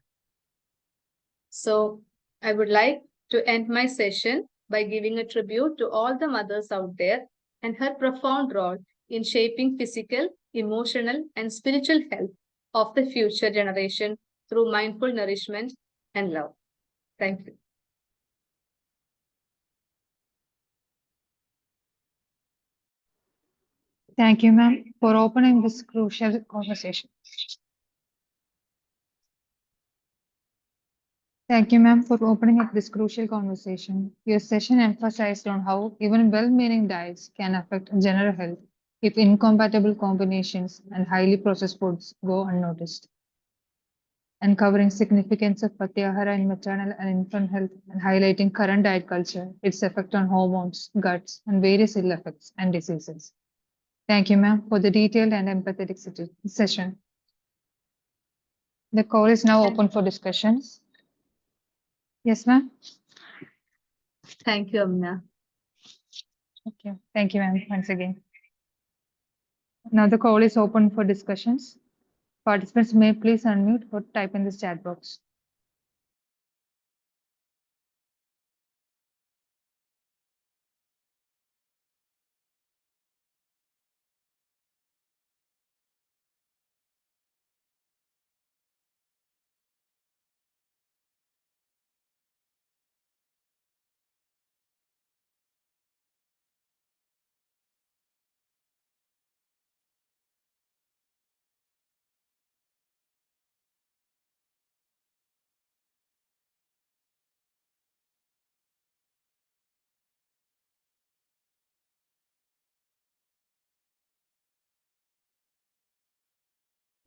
So I would like to end my session by giving a tribute to all the mothers out there and her profound role in shaping physical, emotional, and spiritual health of the future generation through mindful nourishment and love. Thank you. Thank you, ma'am, for opening this crucial conversation. Thank you, ma'am, for opening up this crucial conversation. Your session emphasized on how even well-meaning diets can affect general health if incompatible combinations and highly processed foods go unnoticed. Uncovering significance of pratyahara in maternal and infant health and highlighting current diet culture, its effect on hormones, guts, and various ill effects and diseases. Thank you, ma'am, for the detailed and empathetic session. The call is now open for discussions. Yes, ma'am. Thank you, Amna. Okay. Thank you, ma'am, once again. Now the call is open for discussions. Participants may please unmute or type in the chat box.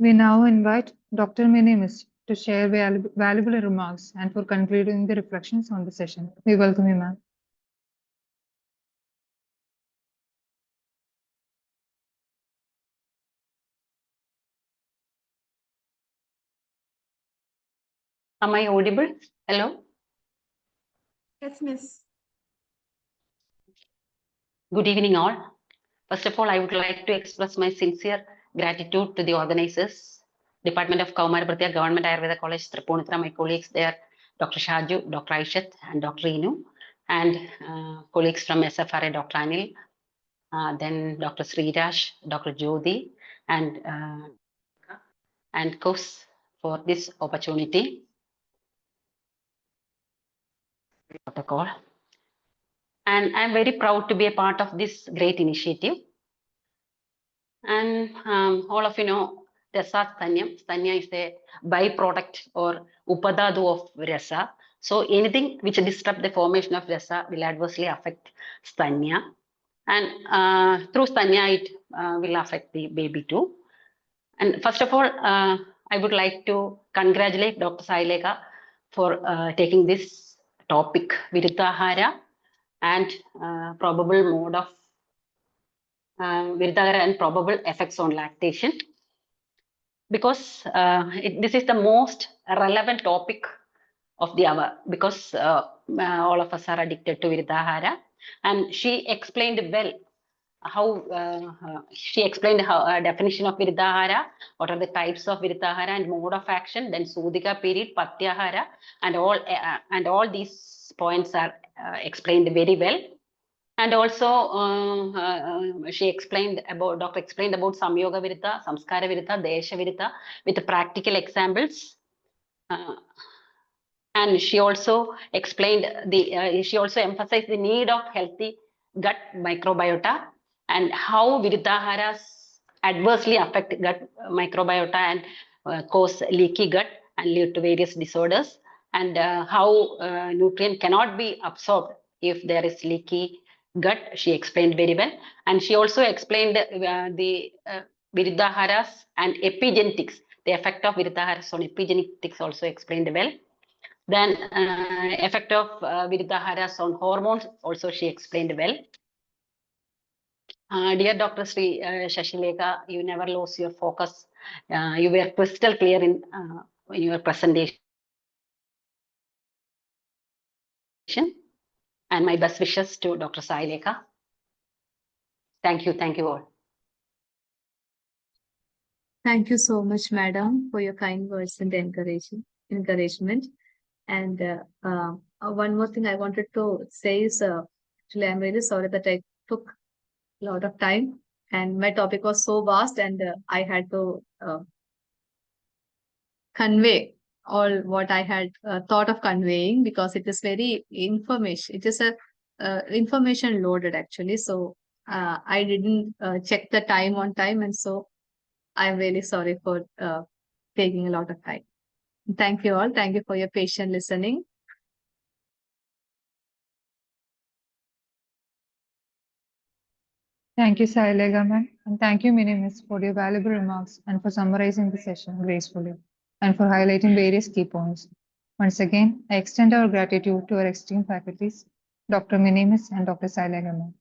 We now invite Dr. Minimis to share valuable remarks and for concluding the reflections on the session. We welcome you, ma'am. Am I audible? Hello. Yes, miss. Good evening, all. First of all, I would like to express my sincere gratitude to the organizers, Department of Kaumaraprathya, Government Ayurveda College, Tripunithura, my colleagues there, Dr. Shaju, Dr. Aishat, and Dr. Inu, and colleagues from SFRA, Dr. Anil, then Dr. Sriraj, Dr. Jyoti, and course for this opportunity. Protocol. And I'm very proud to be a part of this great initiative. And all of you know, Rasa Stanyam. Stanya is a byproduct or upadadu of Rasa. So anything which disrupt the formation of Rasa will adversely affect Stanya. And through Stanya, it will affect the baby too. And first of all, I would like to congratulate Dr. Saileka for taking this topic, Viruddhahara, and probable mode of Viruddhahara and probable effects on lactation. Because this is the most relevant topic of the hour, because all of us are addicted to Viruddhahara. And she explained well how definition of Viruddhahara, what are the types of Viruddhahara and mode of action, then Sudika period, Patyahara, and all these points are explained very well. And also she explained about, Doctor explained about Samyoga Viruddha, Samskara Viruddha, Desha Viruddha with practical examples. And she also explained she also emphasized the need of healthy gut microbiota and how Viruddhaharas adversely affect gut microbiota and cause leaky gut and lead to various disorders, and how nutrient cannot be absorbed if there is leaky gut. She explained very well. And she also explained the Viruddhaharas and epigenetics, the effect of Viruddhaharas on epigenetics also explained well. Then effect of Viruddhaharas on hormones also she explained well. Dear Dr. Sri Shashileka, you never lose your focus. You were crystal clear in your presentation. And my best wishes to Dr. Saileka. Thank you all. Thank you so much, madam, for your kind words and encouragement. And one more thing I wanted to say is, actually, I'm really sorry that I took a lot of time and my topic was so vast, and I had to convey all what I had thought of conveying, because it is very information. It is a information loaded actually. So I didn't check the time on time, and so I'm really sorry for taking a lot of time. Thank you all. Thank you for your patient listening. Thank you, Sailega ma'am, and thank you, Minimis, for your valuable remarks and for summarizing the session gracefully and for highlighting various key points. Once again, I extend our gratitude to our esteemed faculties, Dr. Minimis and Dr. Sailega ma'am.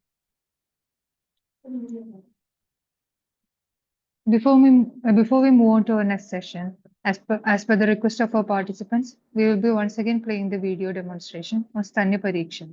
Before we move on to our next session, as per the request of our participants, we will be once again playing the video demonstration on Stanya Pariksha.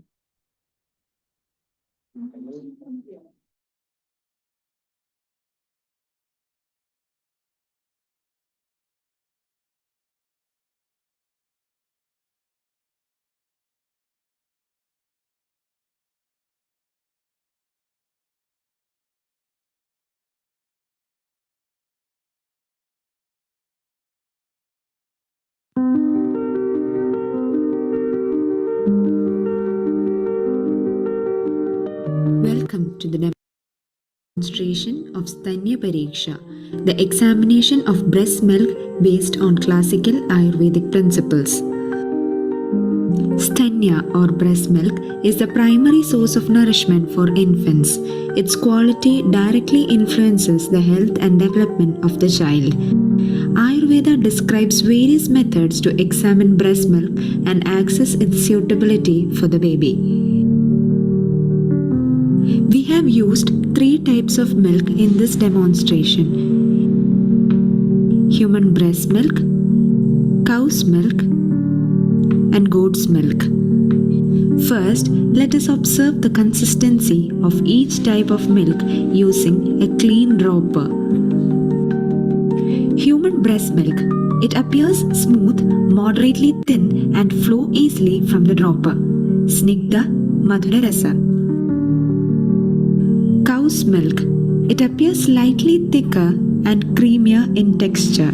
Welcome to the demonstration of Stanya Pariksha, the examination of breast milk based on classical Ayurvedic principles. Stanya or breast milk is the primary source of nourishment for infants. Its quality directly influences the health and development of the child. Ayurveda describes various methods to examine breast milk and assess its suitability for the baby. We have used 3 types of milk in this demonstration: human breast milk, cow's milk, and goat's milk. First, let us observe the consistency of each type of milk using a clean dropper. Human breast milk. It appears smooth, moderately thin, and flow easily from the dropper. Snigdha Madhura Rasa. Cow's milk. It appears slightly thicker and creamier in texture.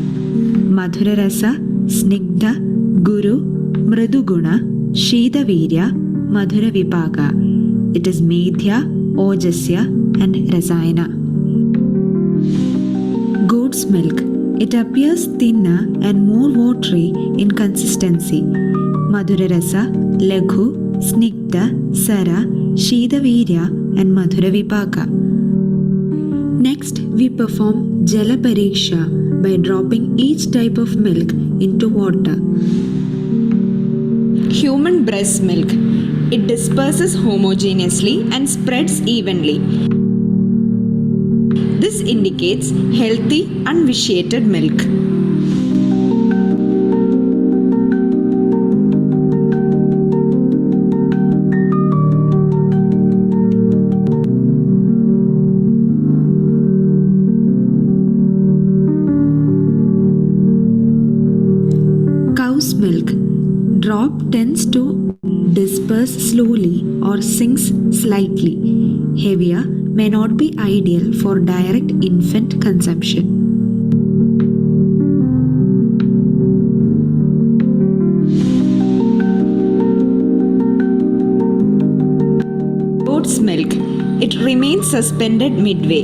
Madhura Rasa, Snigdha, Guru, Mriduguna, Shedavirya, Madhura Vibhaga. It is Medhya, Ojasya, and Rasayana. Goat's milk. It appears thinner and more watery in consistency. Madhura Rasa, Laghu, Snigdha, Sara, Shedavirya, and Madhura Vibhaga. Next, we perform Jala Pariksha by dropping each type of milk into water. Human breast milk. It disperses homogeneously and spreads evenly. This indicates healthy, unvitiated milk. Cow's milk. Drop tends to disperse slowly or sinks slightly. Heavier may not be ideal for direct infant consumption. Goat's milk. It remains suspended midway.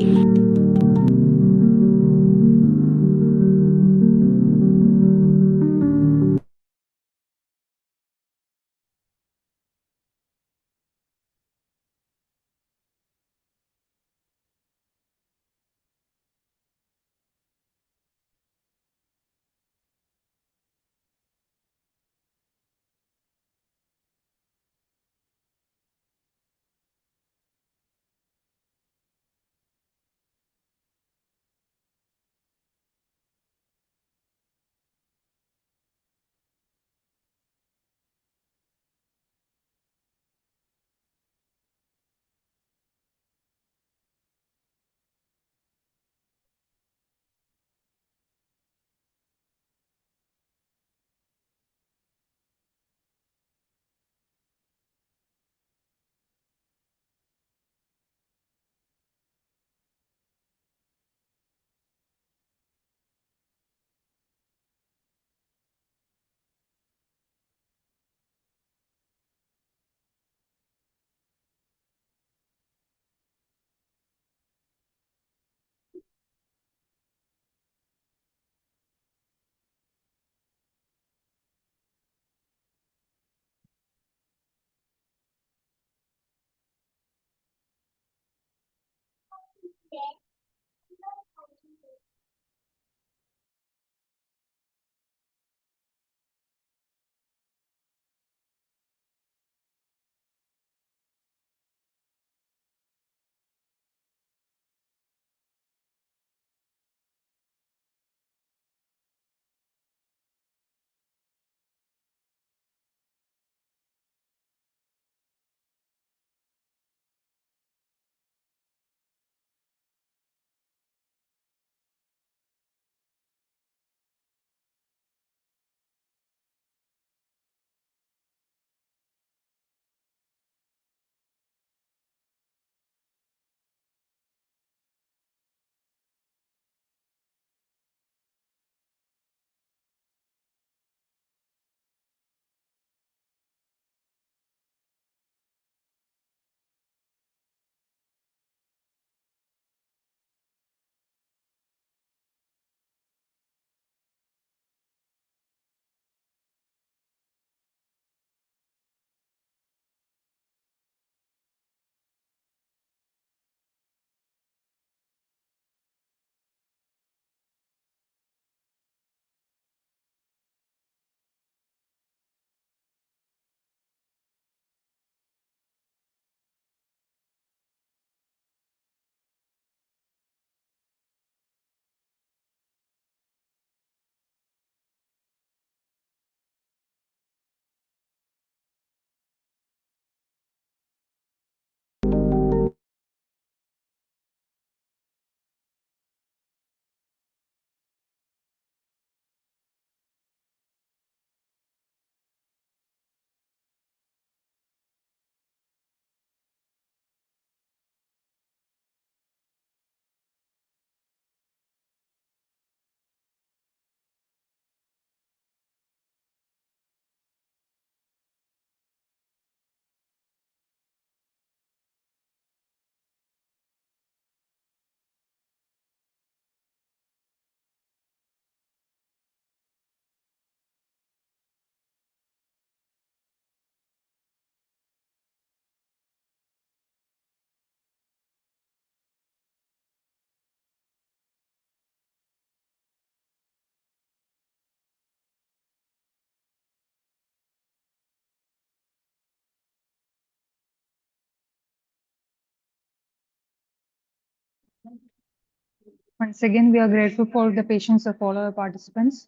Once again, we are grateful for the patience of all our participants.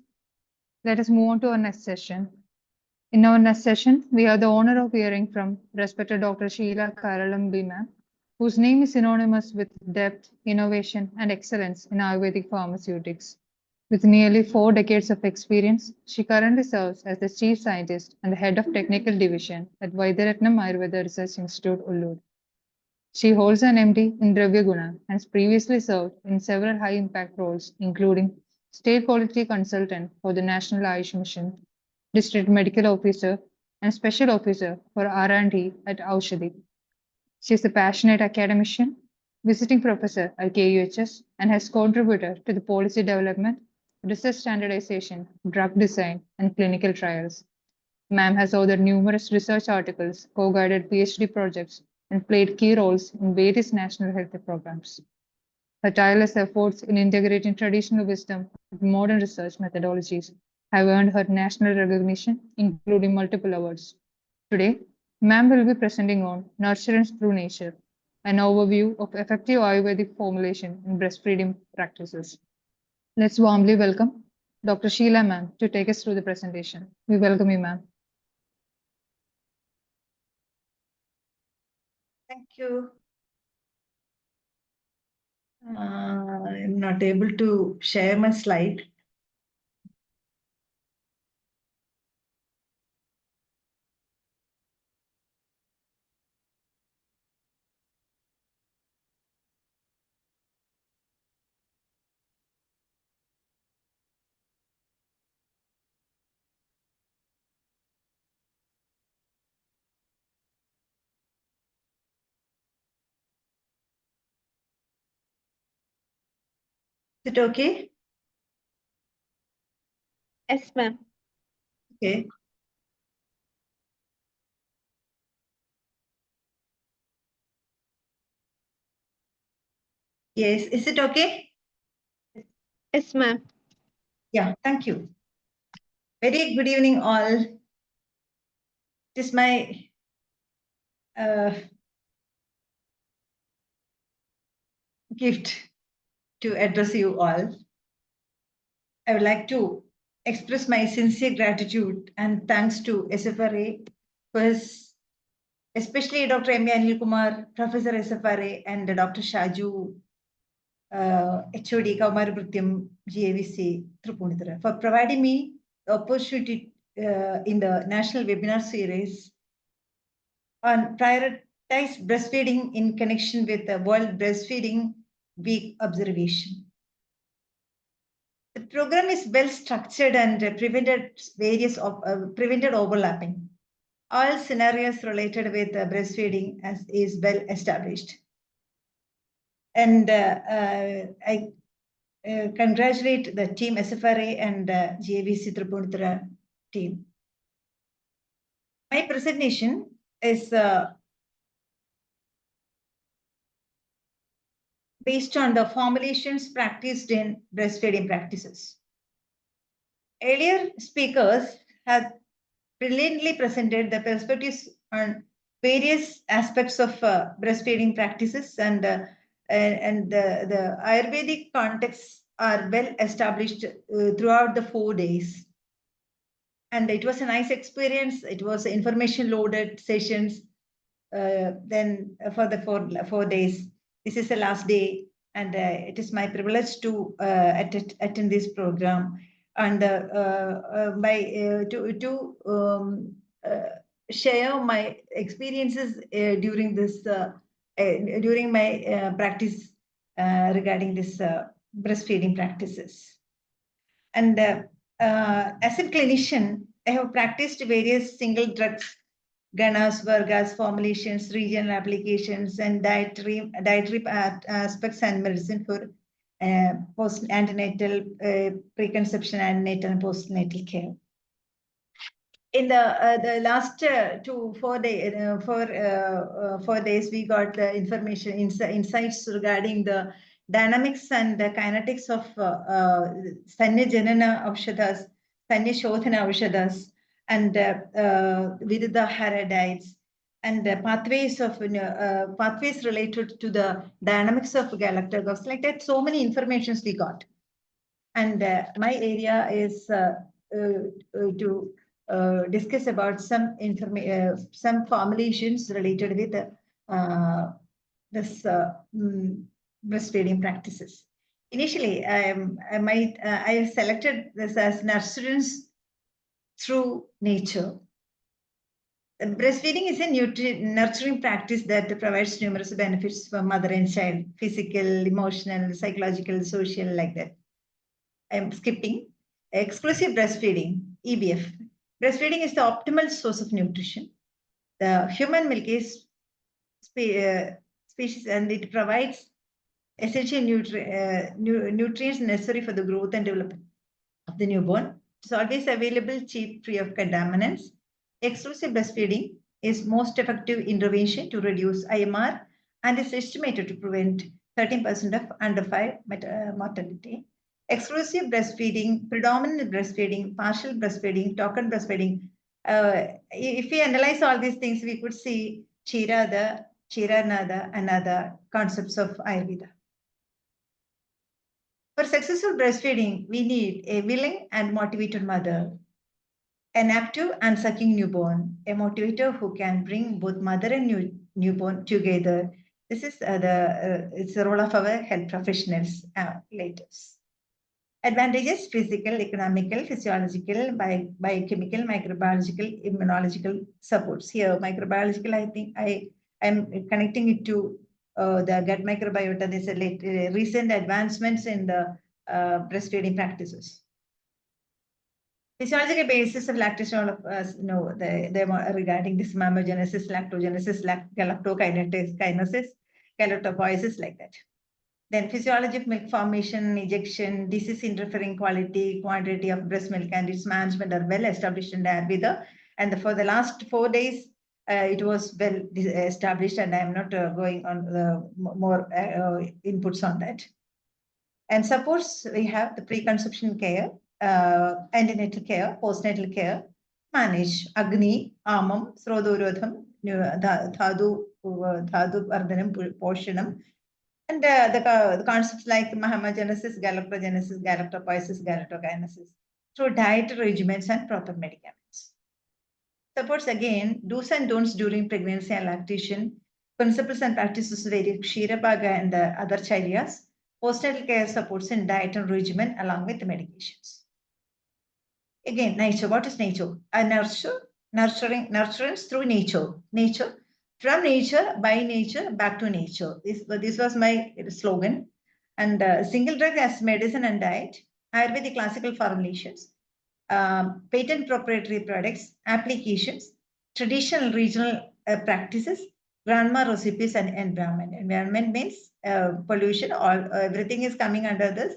Let us move on to our next session. In our next session, we have the honor of hearing from respected Dr. Sheila Karalambi ma'am, whose name is synonymous with depth, innovation, and excellence in Ayurvedic pharmaceutics. With nearly 4 decades of experience, she currently serves as the Chief Scientist and the Head of Technical Division at Vaidyaratnam Ayurveda Research Institute, Ullur. She holds an MD in Dravya Guna and has previously served in several high-impact roles, including State Quality Consultant for the National Ayush Mission, District Medical Officer, and Special Officer for R&D at Aushadhi. She is a passionate academician, visiting professor at KUHS, and has contributed to the policy development, research standardization, drug design, and clinical trials. Ma'am has authored numerous research articles, co-guided PhD projects, and played key roles in various national health programs. Her tireless efforts in integrating traditional wisdom with modern research methodologies have earned her national recognition, including multiple awards. Today, Ma'am will be presenting on Nurturance Through Nature, an overview of effective Ayurvedic formulation in breastfeeding practices. Let's warmly welcome Dr. Sheila Ma'am to take us through the presentation. We welcome you, Ma'am. Thank you. I'm not able to share my slide. Is it okay? Yes, ma'am. Okay. Yes, is it okay? Yes, ma'am. Yeah, thank you. Very good evening, all. It is my gift to address you all. I would like to express my sincere gratitude and thanks to SFRA, first, especially Dr. M. Anil Kumar, Professor SFRA, and Dr. Shaju, HOD Kaumarabrutyam GAVC Tripunithara, for providing me the opportunity in the national webinar series on prioritized breastfeeding in connection with the World Breastfeeding Week observation. The program is well structured and prevented overlapping. All scenarios related with breastfeeding is well established. And I congratulate the team SFRA and GAVC Tripunithara team. My presentation is based on the formulations practiced in breastfeeding practices. Earlier speakers have brilliantly presented the perspectives on various aspects of breastfeeding practices, and the Ayurvedic contexts are well established throughout the 4 days. And it was a nice experience. It was information loaded sessions. Then for the 4 days, this is the last day, and it is my privilege to attend this program and share my experiences during this during my practice regarding this breastfeeding practices. And as a clinician, I have practiced various single drugs, ganas, vargas, formulations, regional applications, and dietary aspects and medicine for post-antenatal, preconception, antenatal, and postnatal care. In the last 4 days, we got the information, insights regarding the dynamics and the kinetics of Sanya Janana Avshadas, Sanya Shodhana Avshadas, and Viruddhahara diets, and pathways pathways related to the dynamics of galactose. Like that, so many informations we got. And my area is to discuss about some formulations related with this breastfeeding practices. Initially, I selected this as nurturance through nature. Breastfeeding is a nurturing practice that provides numerous benefits for mother and child, physical, emotional, psychological, social, like that. I'm skipping. Exclusive breastfeeding, EBF. Breastfeeding is the optimal source of nutrition. The human milk is species, and it provides essential nutrients necessary for the growth and development of the newborn. It's always available, cheap, free of contaminants. Exclusive breastfeeding is most effective intervention to reduce IMR and is estimated to prevent 13% of under 5 mortality. Exclusive breastfeeding, predominant breastfeeding, partial breastfeeding, token breastfeeding. If we analyze all these things, we could see Chirada, Chiranada, and other concepts of Ayurveda. For successful breastfeeding, we need a willing and motivated mother, an active and sucking newborn, a motivator who can bring both mother and newborn together. This is it's the role of our health professionals later. Advantages: physical, economical, physiological, biochemical, microbiological, immunological supports. Here, microbiological, I think I'm connecting it to the gut microbiota. There's a recent advancements in the breastfeeding practices. Physiological basis of lactation, all of us know regarding this mammogenesis, lactogenesis, galactokinesis, galactopoiesis, like that. Then physiology of milk formation, ejection, disease interfering quality, quantity of breast milk and its management are well established in the Ayurveda. And for the last 4 days, it was well established, and I'm not going on more inputs on that. And supports, we have the preconception care, antenatal care, postnatal care, manage Agni, Amam, Srodhorodham, Dhadu Ardhanam, Poshanam, and the concepts like mammogenesis, galactogenesis, galactopoiesis, galactokinesis through diet regimens and proper medicaments. Supports again do's and don'ts during pregnancy and lactation, principles and practices vary Ksheerabaga and the other charyas, postnatal care supports in diet and regimen along with the medications. Again, nature. What is nature? A nurturance through nature. Nature. From nature, by nature, back to nature. This was my slogan. And single drug as medicine and diet, Ayurvedic classical formulations, patent proprietary products, applications, traditional regional practices, grandma recipes, and environment. Environment means pollution, everything is coming under this.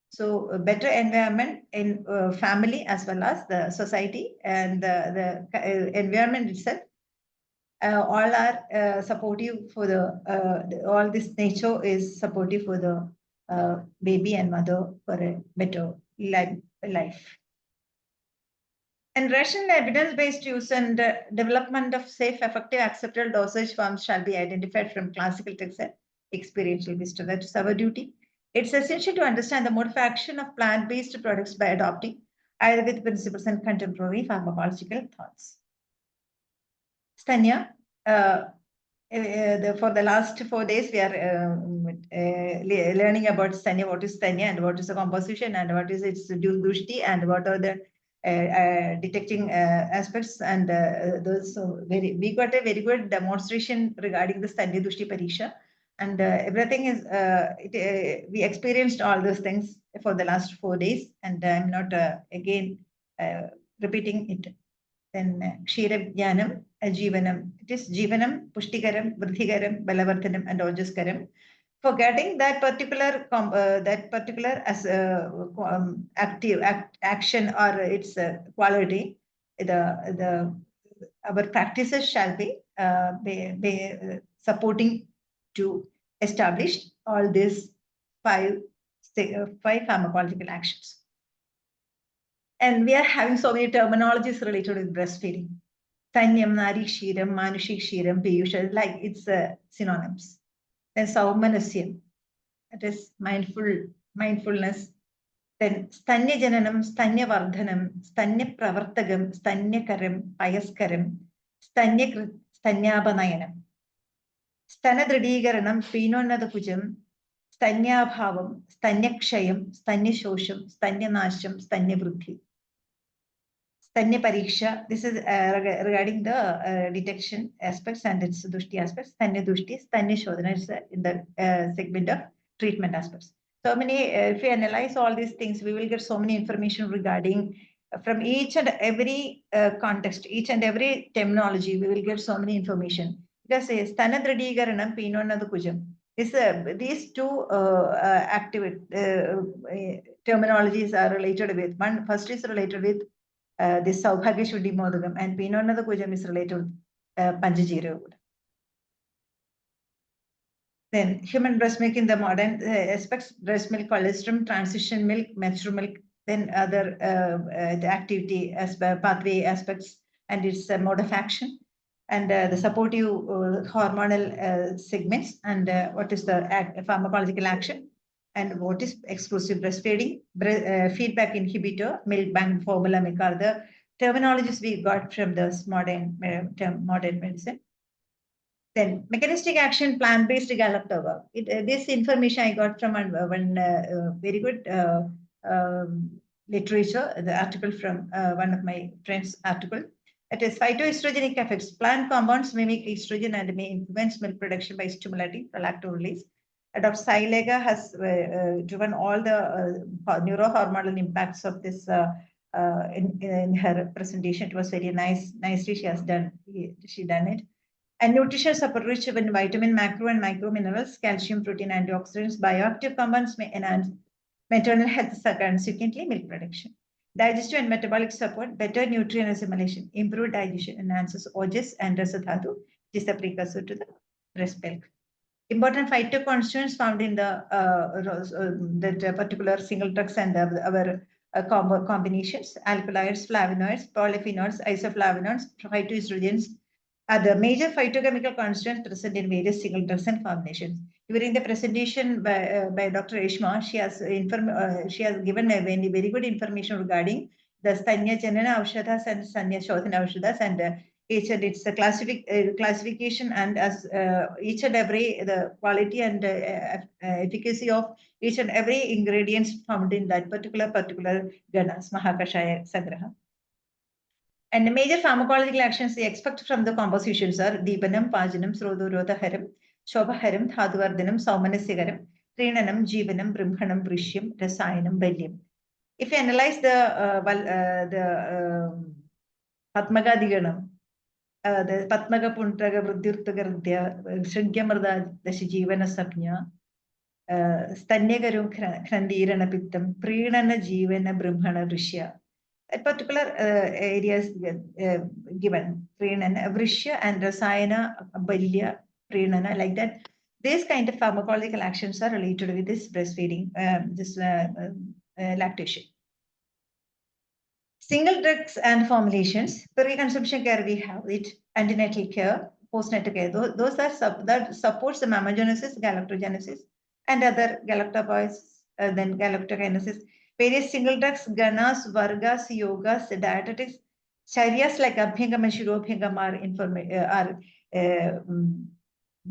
So a better environment in family as well as the society, and the environment itself. All are supportive for all this nature is supportive for the baby and mother for a better life. And rational evidence-based use and development of safe, effective, acceptable dosage forms shall be identified from classical texts and experiential wisdom. That is our duty. It's essential to understand the mode of action of plant-based products by adopting Ayurvedic principles and contemporary pharmacological thoughts. Stanya, for the last 4 days, we are learning about Stanya, what is Stanya and what is the composition and what is its dushti and what are the detecting aspects, and those. So we got a very good demonstration regarding the Stanya Dushti Pariksha, and everything is we experienced all those things for the last 4 days, and I'm not again repeating it. Then Kshira Jnanam, Jivanam. It is Jivanam, Pushtigaram, Vridhigaram, Balavardhanam, and Ojaskaram. Forgetting that particular as active action or its quality, our practices shall be supporting to establish all these five pharmacological actions. And we are having so many terminologies related with breastfeeding. Stanyam, Nari Kshiram, Manushik Kshiram, Piyusha, like it's synonyms. Then Saumanasyam, that is mindfulness. Then Stanya Jananam, Stanya Vardhanam, Stanya Pravartagam, Stanya Karam, Payaskaram, Stanyabanayanam. Stanadradigaranam, Pinonadakujam, Stanyabhavam, Stanyakshayam, Stanyashosham, Stanyanasham, Stanyavruddhi. Stanya Pariksha, this is regarding the detection aspects and its Dushti aspects. Stanya Dushti, Stanya Shodhana is in the segment of treatment aspects. So many, if we analyze all these things, we will get so many information regarding from each and every context, each and every terminology, we will get so many information. Because Stanadradigaranam, Pinonadakujam. These two terminologies are related with. One first is related with this Saubhagya Shuddhi Modagam, and Pinonada Kujam is related with Panchajira. Then human breast milk in the modern aspects, breast milk, colostrum, transition milk, menstrual milk, then other the activity as pathway aspects and its mode of action, and the supportive hormonal segments, and what is the pharmacological action, and what is exclusive breastfeeding, feedback inhibitor, milk bank, formula milk are the terminologies we got from this modern medicine. Then mechanistic action, plant-based galactose. This information I got from one very good literature, the article from one of my friends' article. It is phytoestrogenic effects. Plant compounds mimic estrogen and may influence milk production by stimulating prolactin release. Dr. Sailega has driven all the neurohormonal impacts of this in her presentation. It was very nice. Nicely she has done. She done it. And nutrition support rich in vitamin, macro and micro minerals, calcium, protein, antioxidants, bioactive compounds may enhance maternal health, consequently milk production. Digestive and metabolic support, better nutrient assimilation, improved digestion, enhances OJS and Rasadhatu, which is the precursor to the breast milk. Important phytoconstituents found in the that particular single drugs and our combinations, alkaloids, flavonoids, polyphenols, isoflavonoids, phytoestrogens, are the major phytochemical constituents present in various single drugs and combinations. During the presentation by Dr. Ishma, she has given a very good information regarding the Stanya Janana Aushadas and Stanya Shodhana Aushadas, and each and its classification, and as each and every the quality and efficacy of each and every ingredients found in that particular ganas, Mahakashaya Sagraha. And the major pharmacological actions they expect from the compositions are Deepanam, Pajanam, Srodhorodhaharam, Shobhaharam, Dhaduvardhanam, Saumanasyaharam, Trinanam, Jeevanam, Brimhanam, Brishyam, Rasayanam, Balyam. If you analyze the Patmagadiganam, the Patmaga Puntraga Vruddhurtagarudya, Shrinkyamrda, the Shijivana Sapnya, Stanyagarum Krandirana Pittam, Prinana Jeevana Brahmana Rishya. At particular areas given, Prinana, Vrishya and Rasayana, Balya, Prinana, like that. These kind of pharmacological actions are related with this breastfeeding, lactation. Single drugs and formulations, pre-conception care we have it, antenatal care, postnatal care. Those are that supports the mammogenesis, galactogenesis, and other galactopoiesis, then galactokinesis. Various single drugs, ganas, vargas, yogas, dietetics, charyas like Abhyangam and Shirobhyangam are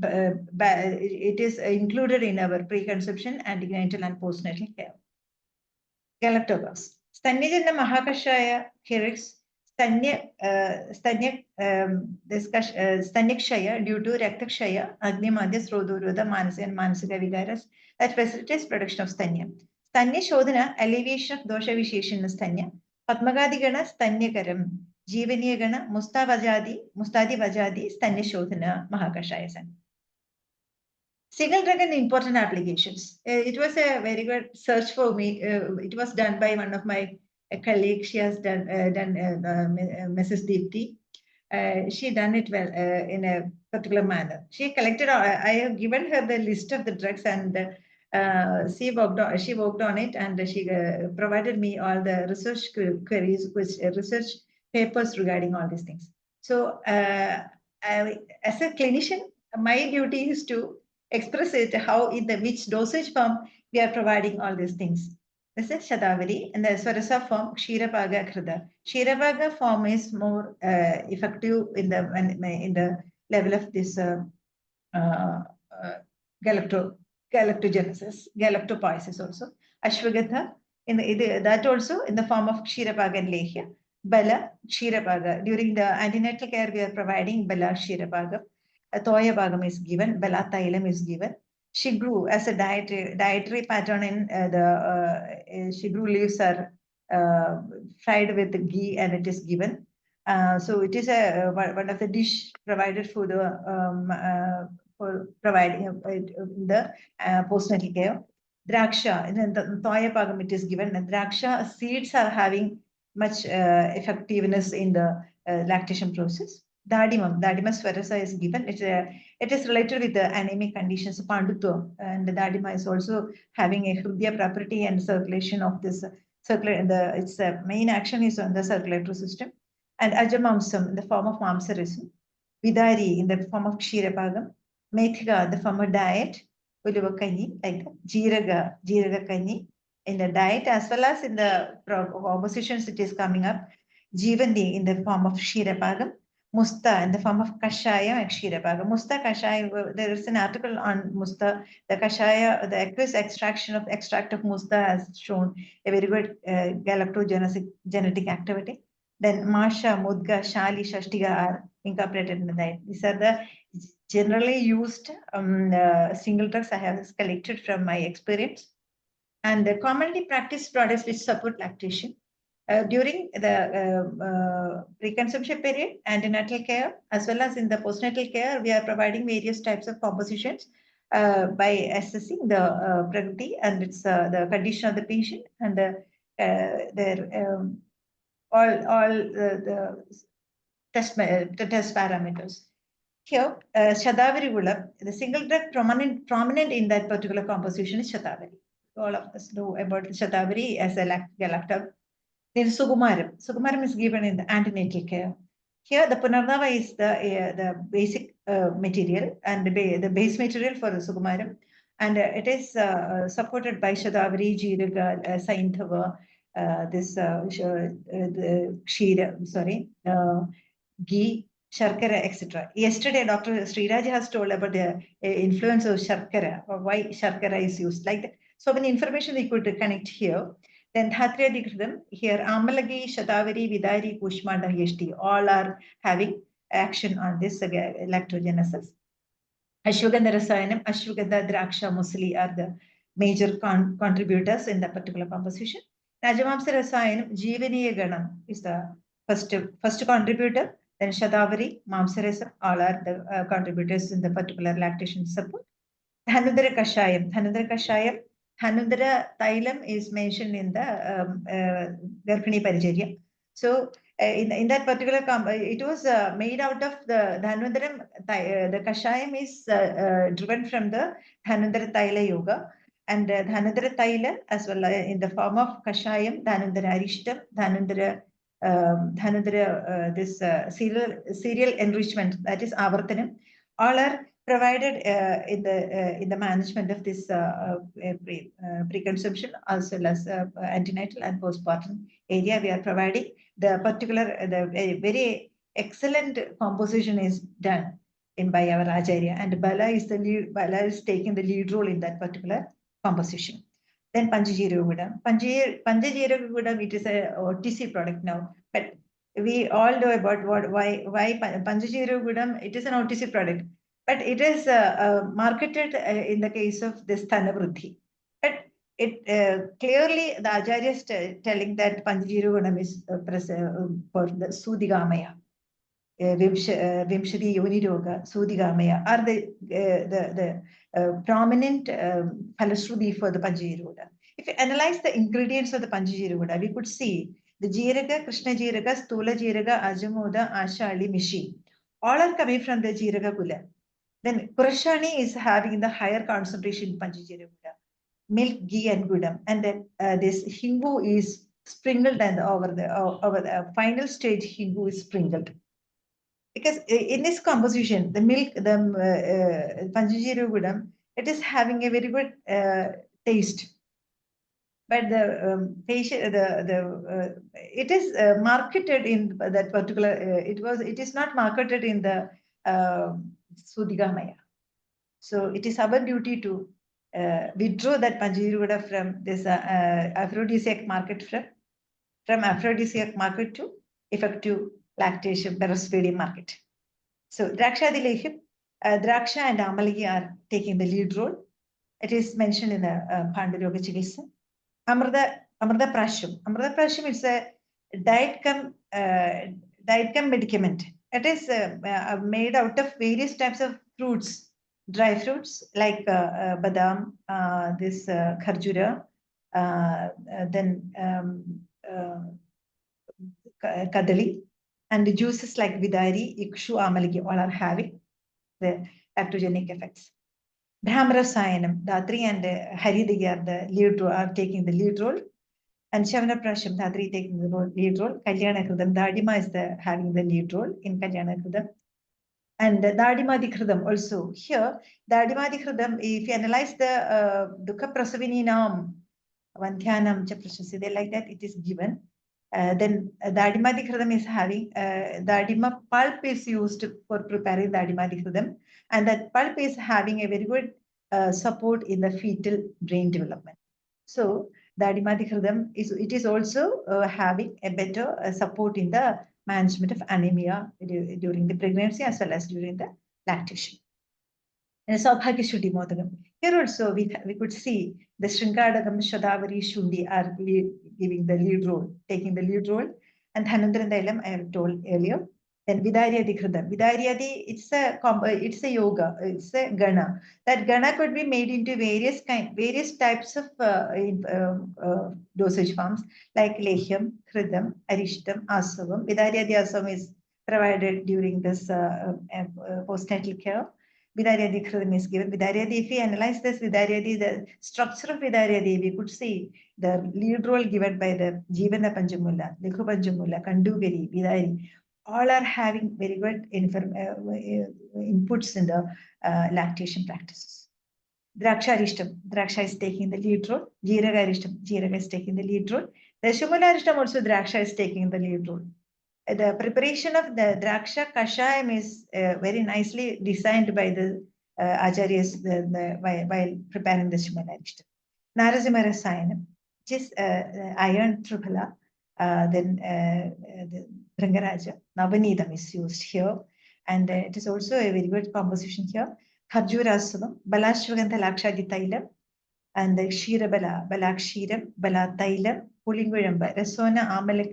it is included in our pre-conception, antenatal and postnatal care. Galactose. Stanyajana Mahakashaya Hirix, Stanyakshaya due to Raktakshaya, Agni Madhya, Srodhorodha, Manasa and Manasika Vigaras that facilitates production of Stanya. Stanya Shodhana, alleviation of Dosha Visheshan Stanya. Padmagadigana, Stanyakaram, Jeevaniyagana, Mustadi Vajadi, Stanya Shodhana, Mahakashaya San. Single drug and important applications. It was a very good search for me. It was done by one of my colleagues. She has done Mrs. Deepthi. She done it well in a particular manner. She collected. I have given her the list of the drugs, and she worked on it, and she provided me all the research queries, research papers regarding all these things. So as a clinician, my duty is to express it how in the which dosage form we are providing all these things. This is Shadavari, and the Swarasa form Kshirapaga Krida. Kshirapaga form is more effective in the level of this galactogenesis, galactopoiesis also. Ashwagandha that also in the form of Kshirapaga and Lehya. Bala Kshirapaga. During the antenatal care, we are providing Bala Kshirapaga. Toya Bagam is given, Bala Thailam is given. Shigru as a dietary pattern in Shigru leaves are fried with ghee and it is given. So it is one of the dish provided for the for providing the postnatal care. Draksha, in the Toya Pagam it is given. And Draksha seeds are having much effectiveness in the lactation process. Dadimum Swarasa is given. It is related with the anemic conditions, Pandutva, and the Dadima is also having a Hrudya property and circulation of this its main action is on the circulatory system. And Ajamamsam in the form of Mamsarism, Vidari in the form of Kshirapagam, Methika, the form of diet, Uluvakani, like Jiraga Kani, in the diet as well as in the oppositions it is coming up. Jivandi in the form of Kshirapagam, Musta in the form of Kashaya and Kshirapagam. Musta Kashaya, there is an article on Musta, the Kashaya, the aqueous extraction of extract of Musta has shown a very good galactogenetic activity. Then Masha, Mudga, Shali, Shashtiga are incorporated in the diet. These are the generally used single drugs I have collected from my experience. And the commonly practiced products which support lactation. During the pre-conception period, antenatal care, as well as in the postnatal care, we are providing various types of compositions by assessing the pregnancy and its the condition of the patient and all the test parameters. Here, Shadavari Gulab, the single drug prominent in that particular composition is Shadavari. All of us know about Shadavari as a galactose. Then Sugumaram. Sugumaram is given in the antenatal care. Here, the Punarnava is the basic material and the base material for the Sugumaram. And it is supported by Shadavari, Jiraga, Saindhava, the Kshira, ghee, Sharkara, etc. Yesterday, Dr. Sriraj has told about the influence of Sharkara, or why Sharkara is used. Like that. So many information we could connect here. Then Dhatriya Dikritam, here Amalagi, Shadavari, Vidari, Kushmanda, Yeshti, all are having action on this lactogenesis. Ashwagandha Rasayanam, Ashwagandha, Draksha, Musli are the major contributors in that particular composition. Rajamamsa Rasayanam, Jeevaniya Ganam is the first contributor. Then Shadavari, Mamsarasam, all are the contributors in the particular lactation support. Dhanudara Kashayam, Dhanudara Thailam is mentioned in the Garphini Parijarya. So in that particular, it was made out of the Dhanudara, the Kashayam is driven from the Dhanudara Thaila Yoga. And Dhanudara Thaila as well in the form of Kashayam, Dhanudara Arishtam, Dhanudara this serial enrichment, that is Avartanam, all are provided in the management of this pre-conception as well as antenatal and postpartum area. We are providing the particular, the very excellent composition is done by our Acharya, and Bala is taking the lead role in that particular composition. Then Panchajeeragudam. Panchajeeragudam, it is a OTC product now, but we all know about why Panchajeeragudam, it is an OTC product, but it is marketed in the case of this Thanavruddhi. But it clearly the Acharya is telling that Panchajeeragudam is for the Sudhigamaya. Vimshadi Yoniroga, Sudhigamaya are the prominent Phalashruti for the Panchajeeragudam. If you analyze the ingredients of the Panchajeeragudam, we could see the Jiraga, Krishna Jiraga, Stula Jiraga, Ajamoda, Ashali, Mishi. All are coming from the Jiraga Kula. Then Purashani is having the higher concentration in Panchajeeragudam. Milk, ghee, and gudam. And then this hingu is sprinkled, and over the final stage, hingu is sprinkled. because in this composition, the milk, the Panchajeera, it is having a very good taste. But the patient, it is marketed in that particular. It is not marketed in the Sudhigamaya. So it is our duty to withdraw that Panchajeera from this aphrodisiac market from aphrodisiac market to effective lactation breastfeeding market. So Drakshadilesham, Draksha and Amalgi are taking the lead role. It is mentioned in the Pandaroga Chikitsa. Amrita Prasham. Amrita Prasham is a diet cum medicament. It is made out of various types of fruits, dry fruits like badam, this kharjura, then kadali, and the juices like vidari, ikshu, amalgi, all are having the lactogenic effects. Brahmarasayanam, Dhatri and Haridhi are the lead role, are taking the lead role. And Shavana Prasham, Dhatri taking the lead role. Kalyana Krudam, Dadima is having the lead role in Kalyana Krudam. And Dadimadi Krudam also. Here, Dadimadi Krudam, if you analyze the Dukha Prasavininam, Vandhyanam Chaprashasi, they like that, it is given. Then Dadimadi Krudam is having, Dadima pulp is used for preparing Dadimadi Krudam. And that pulp is having a very good support in the fetal brain development. So the Adimadi Kridam is also having a better support in the management of anemia during the pregnancy as well as during the lactation. And Saubhagya Shuddhi Modagam. Here also we could see the Shrinkadagam, Shadavari, Shundi are giving the lead role, taking the lead role. And Dhanandrandailam I have told earlier. Then Vidaryadi Kridam. Vidaryadi, it's a yoga, it's a gana. That gana could be made into various types of dosage forms like Lehyam, Kridam, Arishtam, Asavam. Vidaryadi Asavam is provided during this postnatal care. Vidaryadi Kridam is given. Vidaryadi, if we analyze this Vidaryadi, the structure of Vidaryadi, we could see the lead role given by the Jivana Panjamula, Likhu Panjamula, Kandugiri, Vidari. All are having very good inputs in the lactation practices. Draksha Arishtam, Draksha is taking the lead role. Jiraga Arishtam, Jiraga is taking the lead role. The Shumala Arishtam also Draksha is taking the lead role. The preparation of the Draksha Kashayam is very nicely designed by the Acharyas while preparing the Shumala Arishtam. Narasimha Rasayanam, which is iron triphala, then the Brangaraja, Navanidam is used here. And it is also a very good composition here. Kharjurasvam, Balashvagantha Lakshadi Tailam, and the Shirabala, Balakshiram, Balatailam, Pulinguramba, Resona,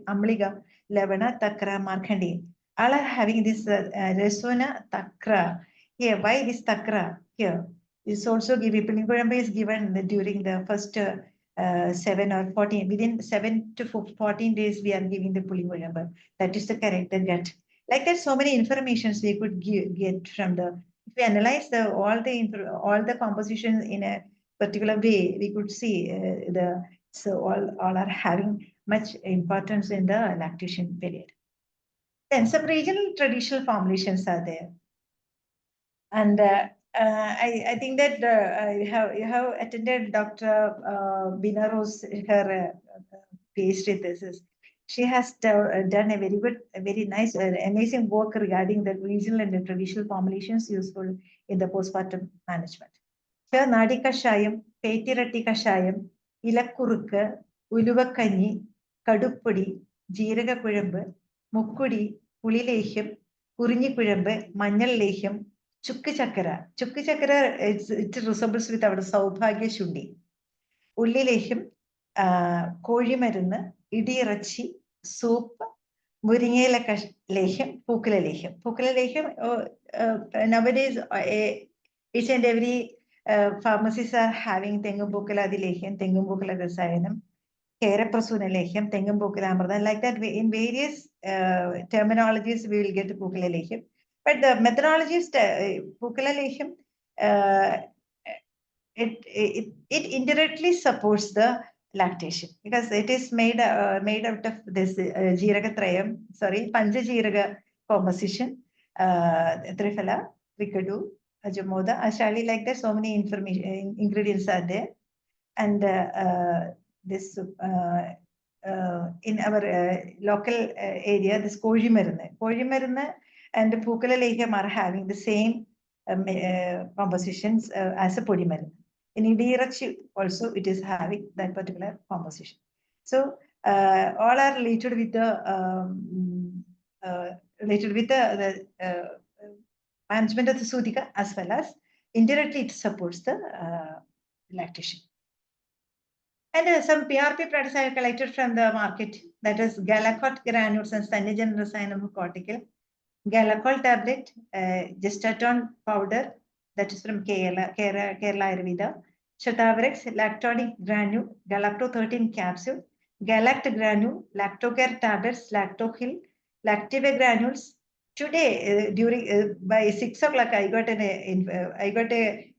Amliga, Lavana, Takra, Markandi. All are having this Resona, Takra. Here, why this Takra? Here is also given. Pulinguramba is given during the first 7 or 14, within 7 to 14 days, we are giving the Pulinguramba. That is the correct gut. Like that, so many informations we could get from the. If we analyze all the compositions in a particular way, we could see all are having much importance in the lactation period. Then some regional traditional formulations are there, and I think that you have attended Dr. Bina Rose, her PhD thesis. She has done a very good, very nice, amazing work regarding the regional and the traditional formulations useful in the postpartum management. Here, Nadi Kashayam, Petirati Kashayam, Ilakurukka, Uluvakani, Kadupudi, Jiraga Kurambu, Mukudi, Ulilesham, Kurini Kurambu, Manal Lesham, Chukka Chakra, it resembles with our Saubhagya Shundi. Ulilesham, Koji Idi Rachi, soup, Muringela Lesham, Pukala Lesham. Pukala Lesham, nowadays, each and every pharmacies are having Tengambukala Dilation, Tengambukala Rasayanam, Keraprasuna Lesham, Tengambukala Amrdan, like that in various terminologies we will get Pukala Lesham. But the methodology is Pukala Lesham, it indirectly supports the lactation because it is made out of this Jiragatrayam, sorry, Panja Jiraga composition. Trifala, Rikadu, Ajamoda, Ashali, like that. So many information ingredients are there, and this in our local area, this Kojimarana and Pukala Lekam are having the same compositions as a Podimarana. In Idirachi also, it is having that particular composition. So all are related with the management of the Sudika, as well as indirectly it supports the lactation. And some PRP products are collected from the market, that is Galacot granules and Stanogen resignum cortical, Galacol tablet, Gestaton powder, that is from Kerala Ayurveda, Shatavarix, lactonic granule, Galacto 13 capsule, Galact granule, Lactocare tablets, Lactohil, Lactive granules. Today, during by 6 o'clock, I got a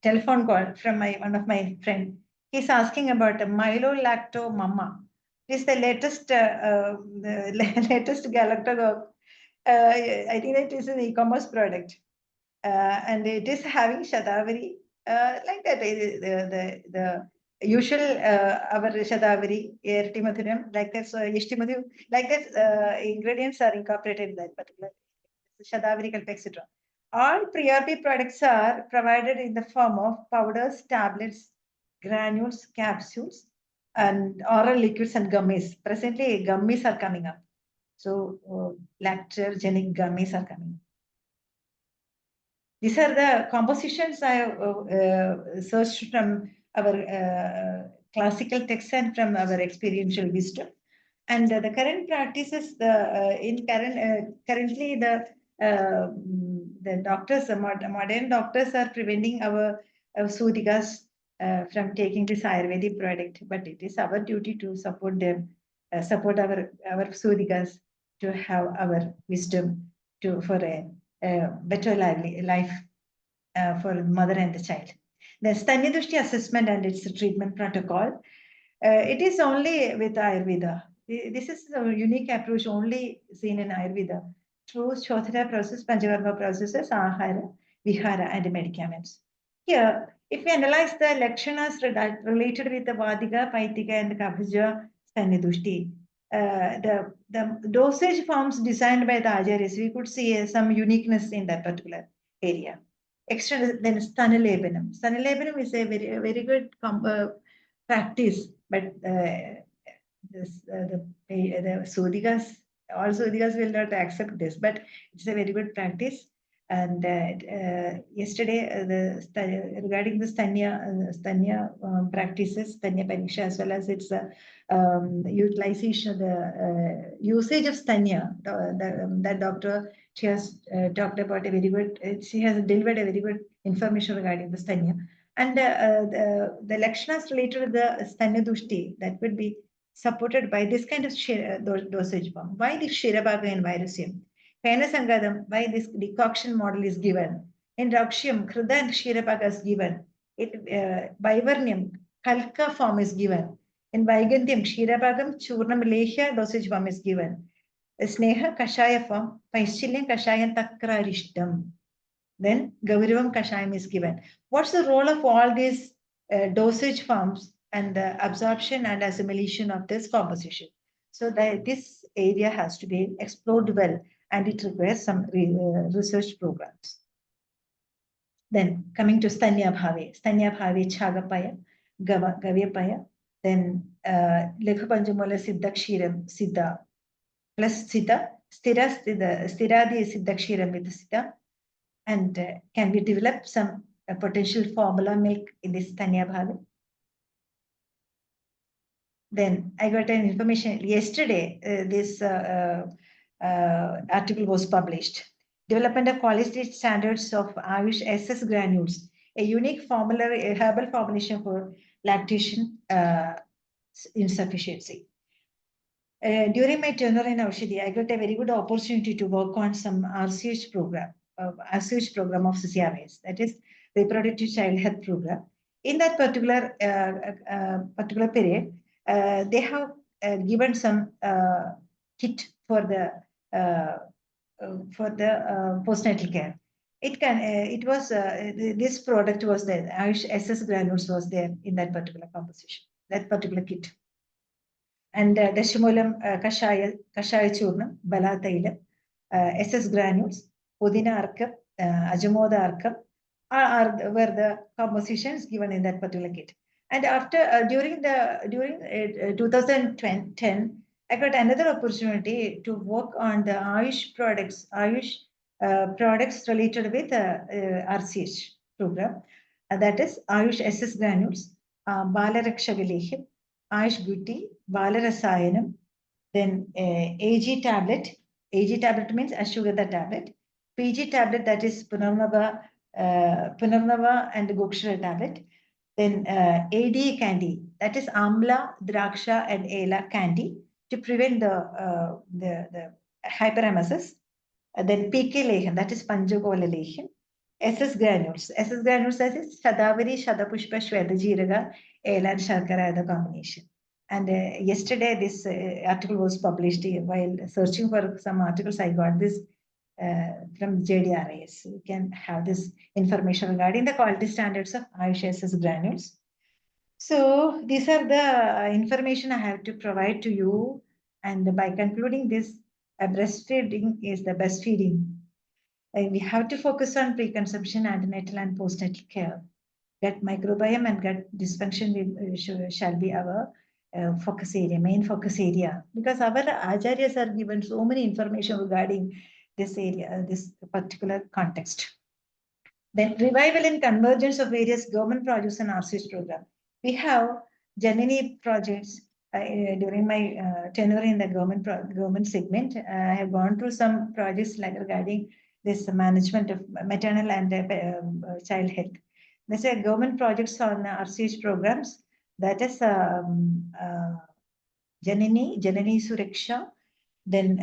telephone call from one of my friend. He's asking about Milo Lacto Mama. This is the latest latest Galactogog. I think it is an e-commerce product, and it is having Shatavari like that. The usual our Shatavari, Ertimathuram, like that. So Yishtimathu, like that. Ingredients are incorporated in that particular Shatavari, etc. All pre-RP products are provided in the form of powders, tablets, granules, capsules, and oral liquids and gummies. Presently, gummies are coming up. So, lactogenic gummies are coming. These are the compositions I have searched from our classical texts and from our experiential wisdom. And the current practices, currently the doctors, modern doctors are preventing our Sudikas from taking this Ayurvedic product, but it is our duty to support them, support our Sudikas to have our wisdom for a better life for mother and the child. The Stanyadushti assessment and its treatment protocol, it is only with Ayurveda. This is a unique approach only seen in Ayurveda through Shodhana process, Panchakarma processes, Ahara, Vihara, and medicaments. Here, if we analyze the lakshanas related with the Vadiga, Paitika, and Kabhaja Stanyadushti, the dosage forms designed by the Acharyas, we could see some uniqueness in that particular area. Extra, then Stanalebanam. Stanalebanam is a very good practice, but the Sudikas, all Sudikas will not accept this, but it's a very good practice. And yesterday, regarding the Stanya practices, Stanya Pariksha, as well as its utilization, the usage of Stanya, that doctor, she has talked about a very good, she has delivered a very good information regarding the Stanya. And the lakshanas related to the Stanya Dushti, that would be supported by this kind of dosage form. Why the Shirabaga and Virusium? Panasangadam, why this decoction model is given. In Rakshium, Kruda and Shirabaga is given. Bivernium, Kalka form is given. In Viganthium, Shirabagam, Churnam Lehya dosage form is given. Sneha Kashaya form, Paishchilyan Kashayan Takrarishtam. Then Gauravam Kashayam is given. What's the role of all these dosage forms and the absorption and assimilation of this composition? So this area has to be explored well, and it requires some research programs. Then coming to Stanya Bhave Chagapaya, Gavyapaya, then Lekhapanjamola Siddhakshiram Siddha plus Siddha, Stiradi Siddhakshiram with Siddha. And can we develop some potential formula milk in this Stanya Bhave? Then I got an information yesterday, this article was published. Development of quality standards of Ayush SS granules, a unique formula, a herbal formulation for lactation insufficiency. During my tenure in Aushadhi, I got a very good opportunity to work on some RCH program of CCRS, that is Reproductive Child Health Program. In that particular period, they have given some kit for the for the postnatal care. This product was there. Ayush SS granules was there in that particular composition, that particular kit. And Dashimulam Kashaya Churnam, Balatailam, SS granules, Pudina Arkam, Ajamoda Arkam were the compositions given in that particular kit. And after during 2010, I got another opportunity to work on the Ayush products related with RCH program. That is Ayush SS granules, Balarakshagalehim, Ayush Beauty, Balarasayanam, then AG tablet. AG tablet means Ashwagandha tablet. PG tablet, that is Punarnava and Gokshara tablet. Then AD candy, that is Amla, Draksha and Ela candy to prevent the hyperemesis. Then PK Lehan, that is Panchagola Lehan. SS granules. SS granules, that is Shadavari, Shadapushpa, Shvedajiraga, Ela and Sharkara, the combination. And yesterday, this article was published. While searching for some articles, I got this from JDRIS. You can have this information regarding the quality standards of Ayush SS granules. So these are the information I have to provide to you. And by concluding this, breastfeeding is the best feeding. We have to focus on preconception, antenatal and postnatal care. Gut microbiome and gut dysfunction shall be our focus area, main focus area, because our acharyas are given so many information regarding this area, this particular context. Then revival and convergence of various government projects and RCH program. We have Janini projects. During my tenure in the government segment, I have gone through some projects like regarding this management of maternal and child health. There's a government projects on RCH programs. That is Janini Suraksha, then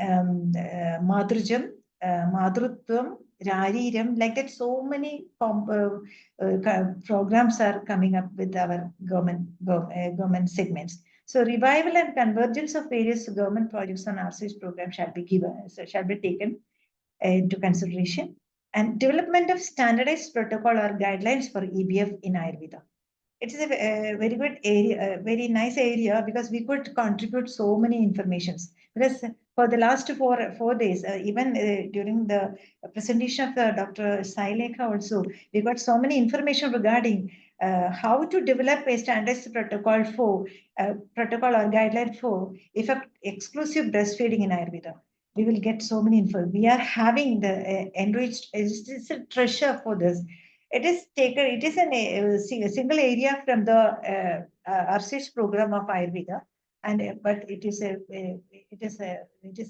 Madhrujam, Madhrutvam, Rariram, like that. So many programs are coming up with our government segments. So revival and convergence of various government projects on RCH program shall be taken into consideration, and development of standardized protocol or guidelines for EBF in Ayurveda. It is a very good area, very nice area, because we could contribute so many informations. Because for the last four days, even during the presentation of Dr. Sailekha also, we got so many information regarding how to develop a standardized protocol or guideline for exclusive breastfeeding in Ayurveda. We will get so many info. We are having the enriched, it's a treasure for this. It is a single area from the RCH program of Ayurveda, and but it is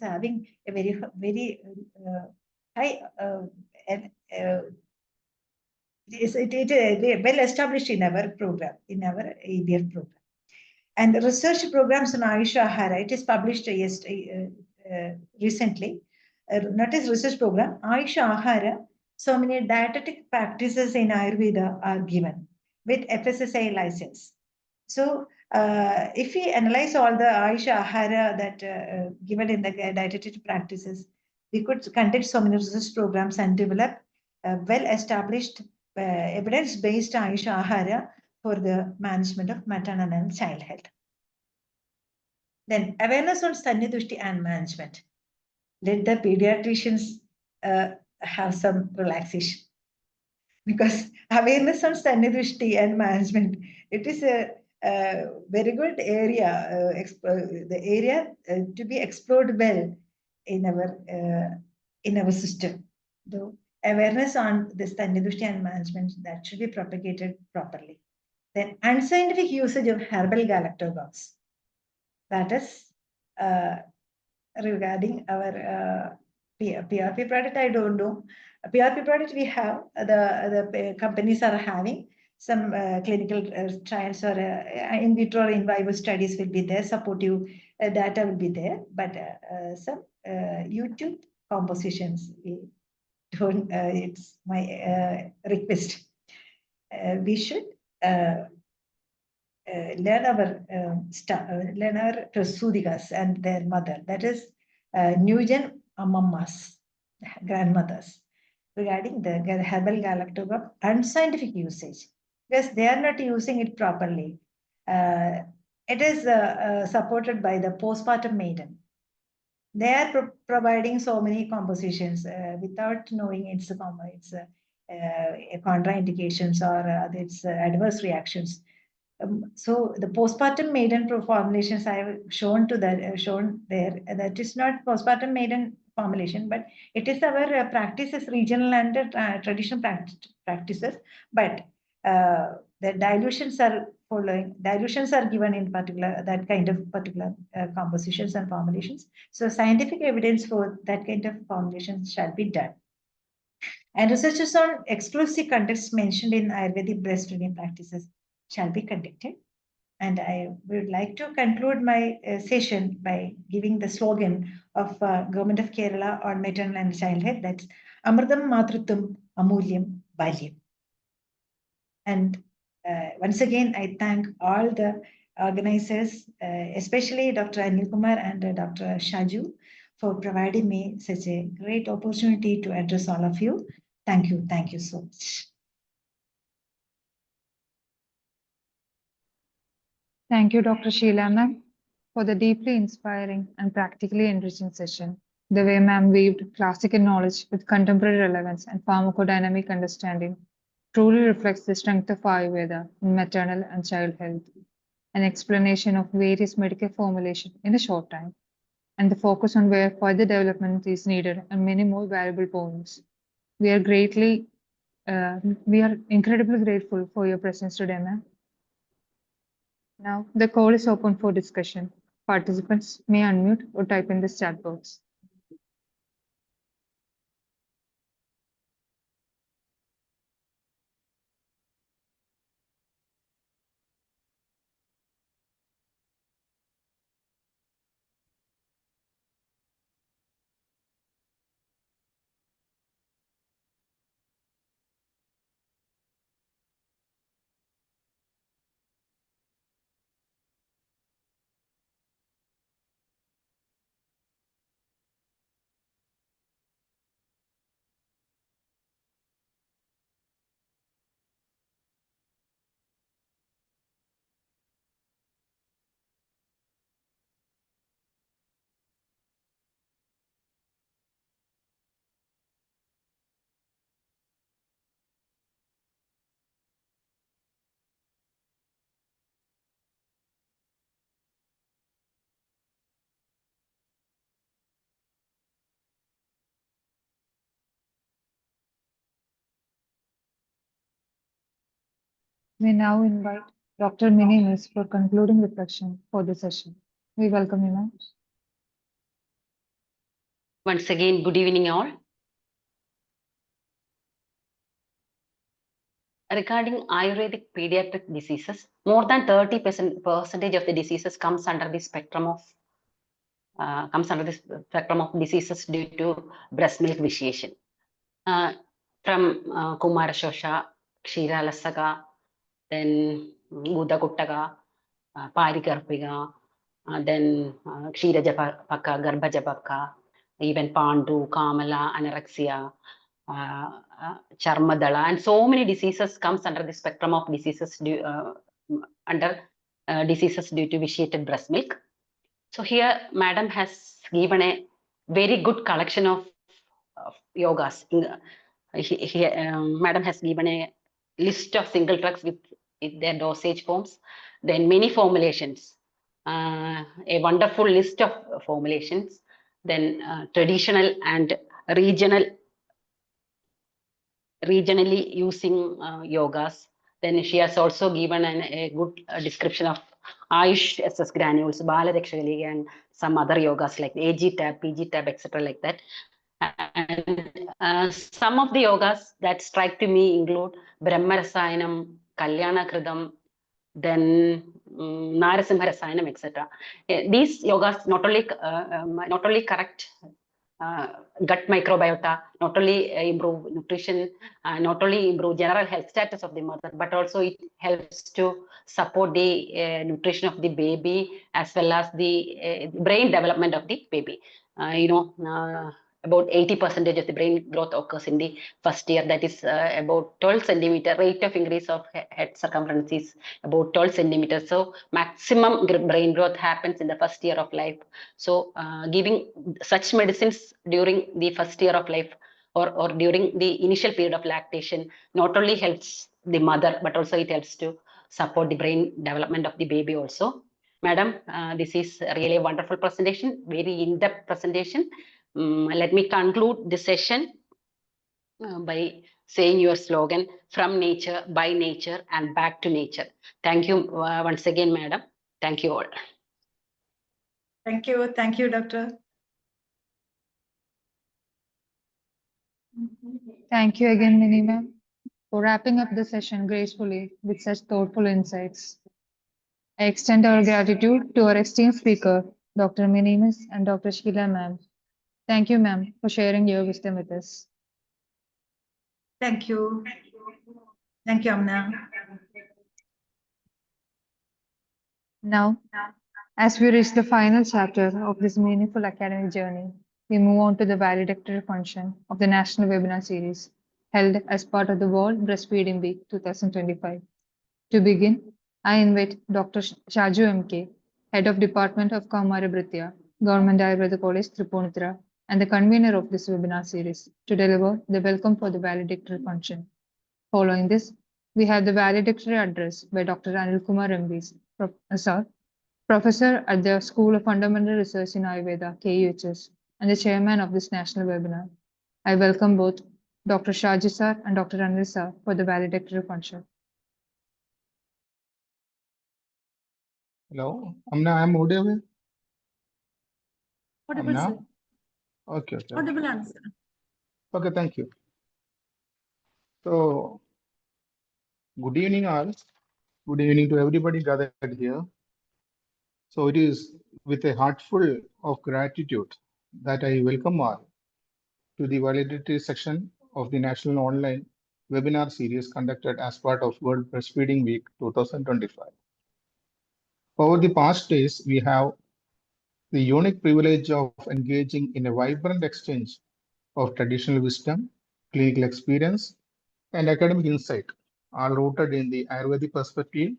having a very high it is well established in our program, in our ABF program. And the research programs on Ayush Ahara, it is published recently. Not as research program, Ayush Ahara. So many dietetic practices in Ayurveda are given with FSSAI license. So if we analyze all the Ayush Ahara that given in the dietetic practices, we could conduct so many research programs and develop well-established evidence-based Ayush Ahara for the management of maternal and child health. Then awareness on Stanyadushti and management. Let the pediatricians have some relaxation, because awareness on Stanyadushti and management, it is a very good area, the area to be explored well in our system. The awareness on the Stanyadushti and management, that should be propagated properly. Then unscientific usage of herbal galactogogues. That is regarding our PRP product, I don't know. PRP product we have, the companies are having some clinical trials or in vitro or in vivo studies will be there, supportive data will be there, but some YouTube compositions, it's my request. We should learn our Prasudikas and their mother, that is Newgen amammas, grandmothers, regarding the herbal galactose unscientific usage, because they are not using it properly. It is supported by the postpartum maiden. They are providing so many compositions without knowing its contraindications or its adverse reactions. So the postpartum maiden formulations I have shown there, that is not postpartum maiden formulation, but it is our practices, regional and traditional practices. But the dilutions are given in particular, that kind of particular compositions and formulations. So scientific evidence for that kind of formulations shall be done. And researches on exclusive contexts mentioned in Ayurvedic breastfeeding practices shall be conducted. And I would like to conclude my session by giving the slogan of Government of Kerala on maternal and childhood, that's Amritam Matrutam Amulyam Balyam. And once again, I thank all the organizers, especially Dr. Anil Kumar and Dr. Shaju, for providing me such a great opportunity to address all of you. Thank you. Thank you so much. Thank you, Dr. Sheila ma'am, for the deeply inspiring and practically enriching session. The way ma'am weaved classical knowledge with contemporary relevance and pharmacodynamic understanding truly reflects the strength of Ayurveda in maternal and child health. An explanation of various medical formulation in a short time, and the focus on where further development is needed and many more valuable points. We are incredibly grateful for your presence today, ma'am. Now, the call is open for discussion. Participants may unmute or type in the chat box. We now invite Dr. Minimis for concluding reflection for the session. We welcome you, ma'am. Once again, good evening all. Regarding Ayurvedic pediatric diseases, more than 30% of the diseases comes under the spectrum of diseases due to breast milk vitiation. From Kumarashosha, Kshiralasaka, then Buddhakuttaka, Parigarpiga, then Kshirajapaka, Garbhajapaka, even Pandu, Kamala, anorexia, Charmadala, and so many diseases comes under the spectrum of diseases due to vitiated breast milk. So here, Madam has given a very good collection of yogas. Madam has given a list of single drugs with their dosage forms, then many formulations, a wonderful list of formulations, then traditional and regionally using yogas. Then she has also given a good description of Ayush SS granules, Balarakshali, and some other yogas like AG tab, PG tab, etc. like that. And some of the yogas that strike to me include Brahmarasayanam, Kalyana Kridam, then Narasimha Rasayanam, etc. These yogas not only correct gut microbiota, not only improve nutrition, not only improve general health status of the mother, but also it helps to support the nutrition of the baby as well as the brain development of the baby. about 80% of the brain growth occurs in the first year. That is about 12 centimeter. Rate of increase of head circumference is about 12 centimeters. So maximum brain growth happens in the first year of life. So giving such medicines during the first year of life or during the initial period of lactation not only helps the mother, but also it helps to support the brain development of the baby also. Madam, this is really a wonderful presentation, very in-depth presentation. Let me conclude this session by saying your slogan, from nature, by nature, and back to nature. Thank you once again, madam. Thank you all. Thank you. Thank you, Doctor. Thank you again, Mini ma'am, for wrapping up the session gracefully with such thoughtful insights. I extend our gratitude to our esteemed speaker, Dr. Minimis and Dr. Sheila ma'am. Thank you, ma'am, for sharing your wisdom with us. Thank you. Thank you, Amna. Now, as we reach the final chapter of this meaningful academic journey, we move on to the valedictory function of the National Webinar Series held as part of the World Breastfeeding Week 2025. To begin, I invite Dr. Shaju MK, Head of Department of Kaumari Britya, Government Ayurveda College, Tripunithura, and the convener of this webinar series, to deliver the welcome for the valedictory function. Following this, we have the valedictory address by Dr. Anil Kumar MBs, Professor at the School of Fundamental Research in Ayurveda, KUHS, and the chairman of this national webinar. I welcome both Dr. Shaju sir and Dr. Anil sir for the valedictory function. Hello, Amna, I'm audible. Audible, Amna? sir. Okay. Audible answer. Okay, thank you. So, good evening, all. Good evening to everybody gathered here. So, it is with a heart full of gratitude that I welcome all to the validity section of the National Online Webinar Series conducted as part of World Breastfeeding Week 2025. Over the past days, we have the unique privilege of engaging in a vibrant exchange of traditional wisdom, clinical experience, and academic insight, all rooted in the Ayurvedic perspective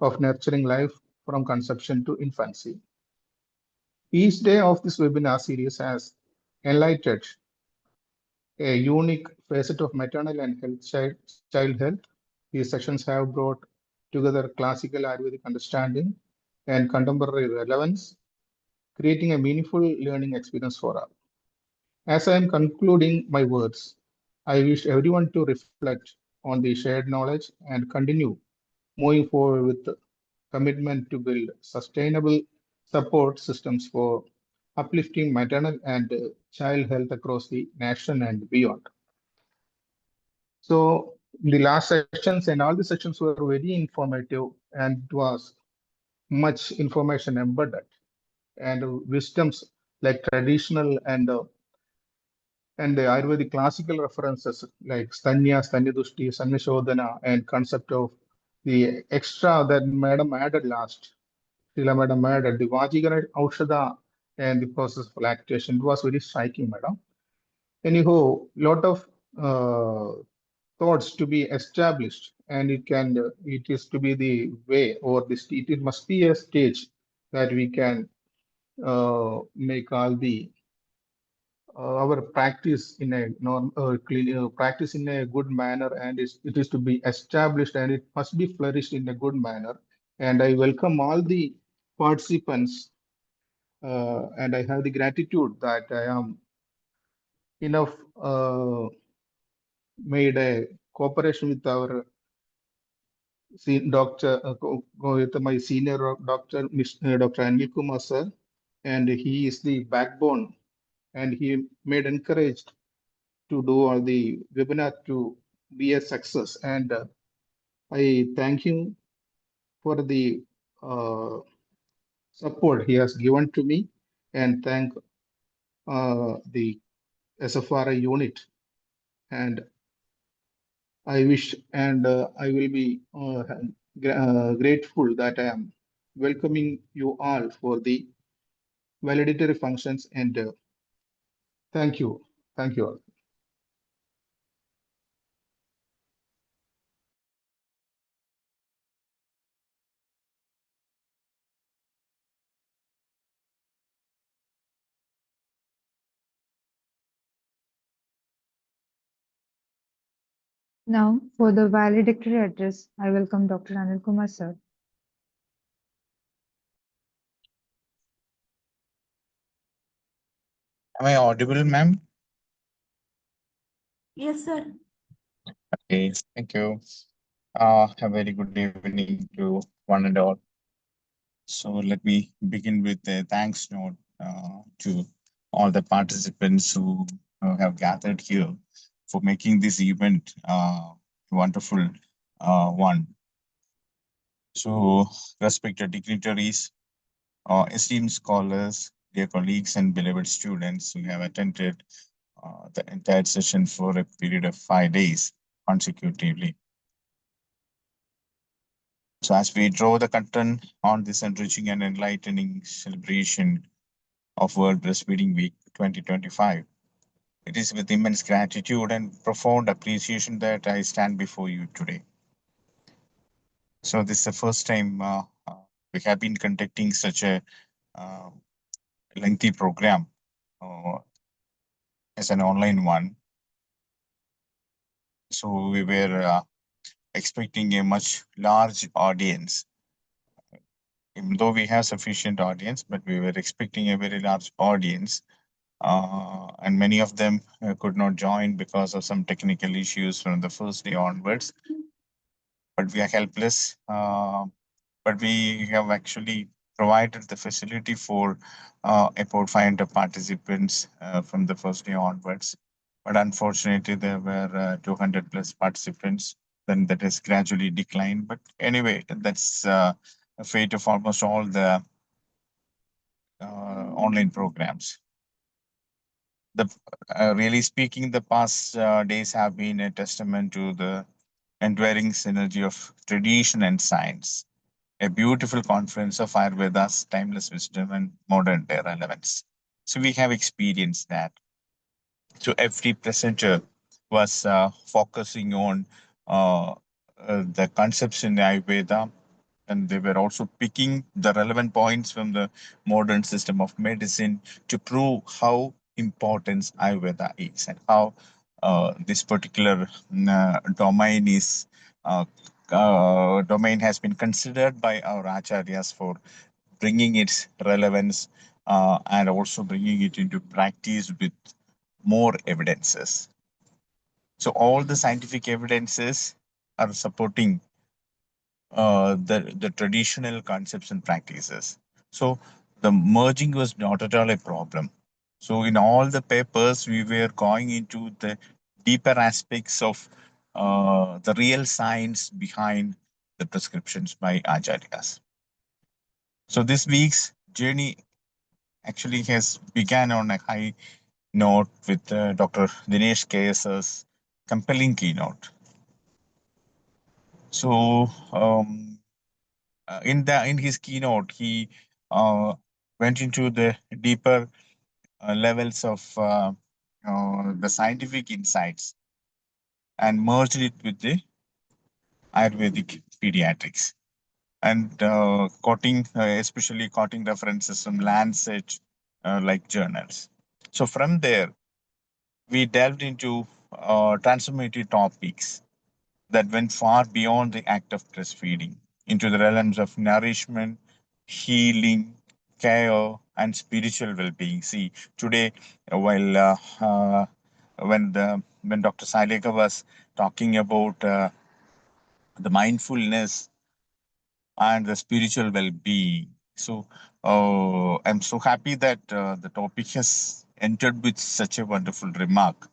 of nurturing life from conception to infancy. Each day of this webinar series has enlightened a unique facet of maternal and child health. These sessions have brought together classical Ayurvedic understanding and contemporary relevance, creating a meaningful learning experience for all. As I am concluding my words, I wish everyone to reflect on the shared knowledge and continue moving forward with commitment to build sustainable support systems for uplifting maternal and child health across the nation and beyond. So the last sessions and all the sessions were very informative, and it was much information embedded and wisdoms like traditional and the Ayurvedic classical references like Stanya, Stanyadushti, Sannishodhana, and concept of the extra that Madam added last. Srila Madam added the Vajigana Aushadha and the process of lactation. It was very striking, Madam. Anyhow, lot of thoughts to be established, and it is to be the way, or this it must be a stage that we can make all the our practice in a practice in a good manner, and it is to be established, and it must be flourished in a good manner. And I welcome all the participants, and I have the gratitude that I am enough made a cooperation with our doctor, with my senior doctor, Dr. Anil Kumar sir, and he is the backbone, and he made encouraged to do all the webinar to be a success. And I thank him for the support he has given to me, and thank the SFRI unit. And I wish and I will be grateful that I am welcoming you all for the validatory functions, and Thank you. Thank you all. Now, for the valedictory address, I welcome Dr. Anil Kumar sir. Am I audible, ma'am? Yes, sir. Okay, thank you. A very good evening to one and all. So let me begin with a thanks note to all the participants who have gathered here for making this event wonderful one. So, respected dignitaries, esteemed scholars, dear colleagues, and beloved students who have attended the entire session for a period of 5 days consecutively. So, as we draw the curtain on this enriching and enlightening celebration of World Breastfeeding Week 2025, it is with immense gratitude and profound appreciation that I stand before you today. So, this is the first time we have been conducting such a uh, lengthy program uh, as an online one. So, we were expecting a much large audience. Even though we have sufficient audience, but we were expecting a very large audience. And many of them could not join because of some technical issues from the first day onwards. But we are helpless. But we have actually provided the facility for about 500 participants from the first day onwards. But unfortunately, there were 200 plus participants. Then that has gradually declined. But anyway, that's a fate of almost all the online programs. Really speaking, the past days have been a testament to the enduring synergy of tradition and science, a beautiful conference of Ayurveda's timeless wisdom and modern day relevance. So we have experienced that. So every presenter was focusing on the concepts in Ayurveda, and they were also picking the relevant points from the modern system of medicine to prove how important Ayurveda is and how this particular uh, domain has been considered by our acharyas for bringing its relevance and also bringing it into practice with more evidences. So all the scientific evidences are supporting the traditional concepts and practices. So the merging was not at all a problem. So in all the papers, we were going into the deeper aspects of the real science behind the prescriptions by acharyas. So this week's journey actually has began on a high note with Dr. Dinesh KS's compelling keynote. So in his keynote, he went into the deeper levels of the scientific insights and merged it with the Ayurvedic pediatrics and especially quoting references from Lancet like journals. So from there, we delved into transformative topics that went far beyond the act of breastfeeding into the realms of nourishment, healing, care, and spiritual well-being. See, today, while when Dr. Saileka was talking about the mindfulness and the spiritual well-being, so I'm so happy that the topic has entered with such a wonderful remark.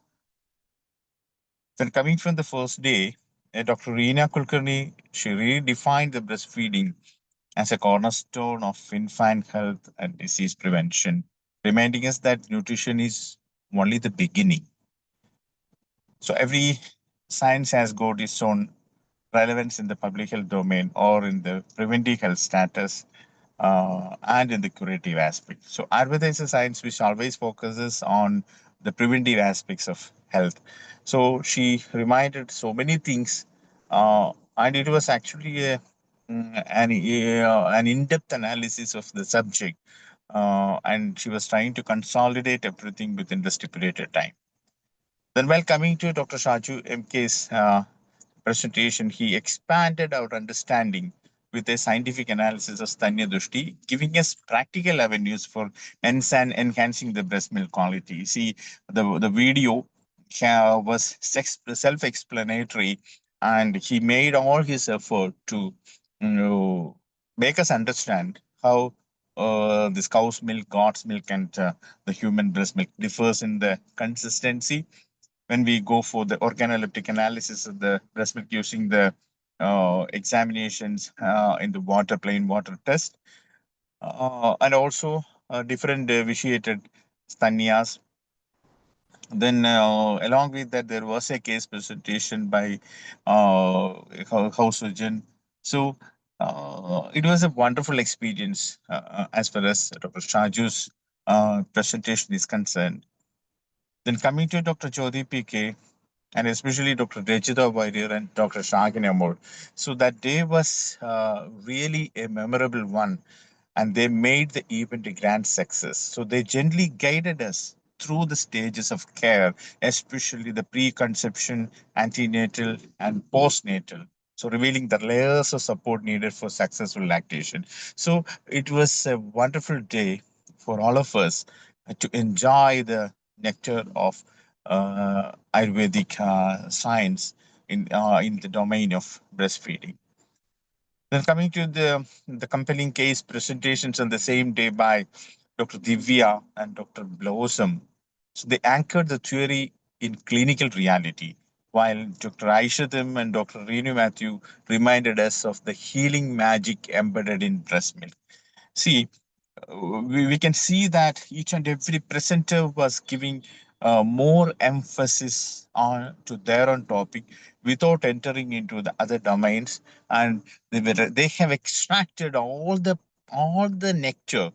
Then coming from the first day, Dr. Reena Kulkarni, she redefined the breastfeeding as a cornerstone of infant health and disease prevention, reminding us that nutrition is only the beginning. So every science has got its own relevance in the public health domain or in the preventive health status and in the curative aspect. So Ayurveda is a science which always focuses on the preventive aspects of health. So she reminded so many things, and it was actually an in-depth analysis of the subject, and she was trying to consolidate everything within the stipulated time. Then, while coming to Dr. Shaju MK's presentation, he expanded our understanding with a scientific analysis of Stanya Dushti, giving us practical avenues for enhancing the breast milk quality. See, the video was self-explanatory, and he made all his effort to make us understand how this cow's milk, god's milk, and the human breast milk differs in the consistency when we go for the organoleptic analysis of the breast milk using the examinations in the plain water test, and also different vitiated stanias. Then, along with that, there was a case presentation by house surgeon. So, it was a wonderful experience as far as Dr. Shaju's presentation is concerned. Then, coming to Dr. Jyoti PK, and especially Dr. Rechita Vaidya and Dr. Shagin Amol. So that day was really a memorable one, and they made the event a grand success. So they gently guided us through the stages of care, especially the preconception, antenatal, and postnatal. So revealing the layers of support needed for successful lactation. So it was a wonderful day for all of us to enjoy the nectar of Ayurvedic science in the domain of breastfeeding. Then coming to the compelling case presentations on the same day by Dr. Divya and Dr. Blossom. So they anchored the theory in clinical reality, while Dr. Aishatham and Dr. Renu Matthew reminded us of the healing magic embedded in breast milk. See, we can see that each and every presenter was giving more emphasis on to their own topic without entering into the other domains, and they have extracted all the nectar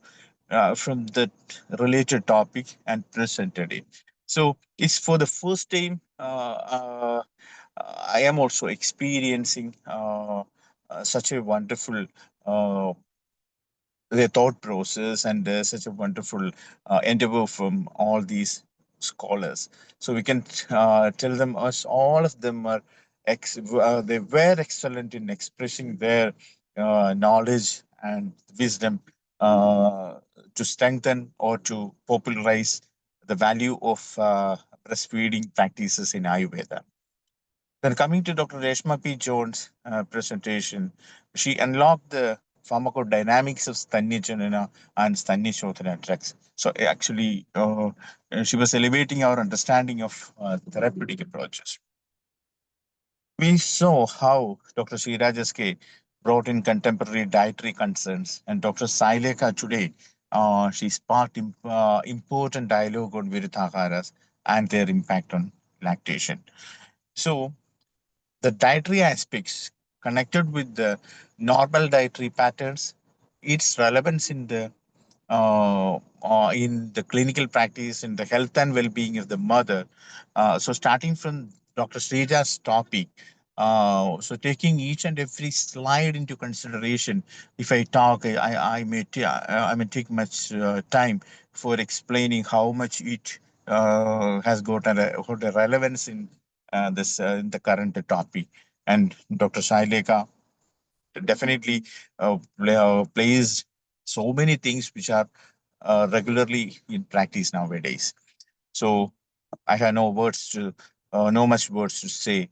from the related topic and presented it. So it's for the first time I am also experiencing such a wonderful their thought process, and such a wonderful endeavor from all these scholars. So we can tell them us all of them are they were excellent in expressing their knowledge and wisdom uh, to strengthen or to popularize the value of breastfeeding practices in Ayurveda. Then coming to Dr. Reshma P. Jones' presentation, she unlocked the pharmacodynamics of Stanya and Stanya Shodhana drugs. So actually, she was elevating our understanding of therapeutic approaches. We saw how Dr. Sriraj K brought in contemporary dietary concerns, and Dr. Saileka today, she sparked important dialogue on Viruddhaharas and their impact on lactation. So the dietary aspects connected with the normal dietary patterns, its relevance in the clinical practice, in the health and well-being of the mother. So starting from Dr. Srija's topic, so taking each and every slide into consideration, if I talk, I may take much time for explaining how much it has got a relevance in the current topic. And Dr. Shaileka definitely plays so many things which are regularly in practice nowadays. So I have no much words to say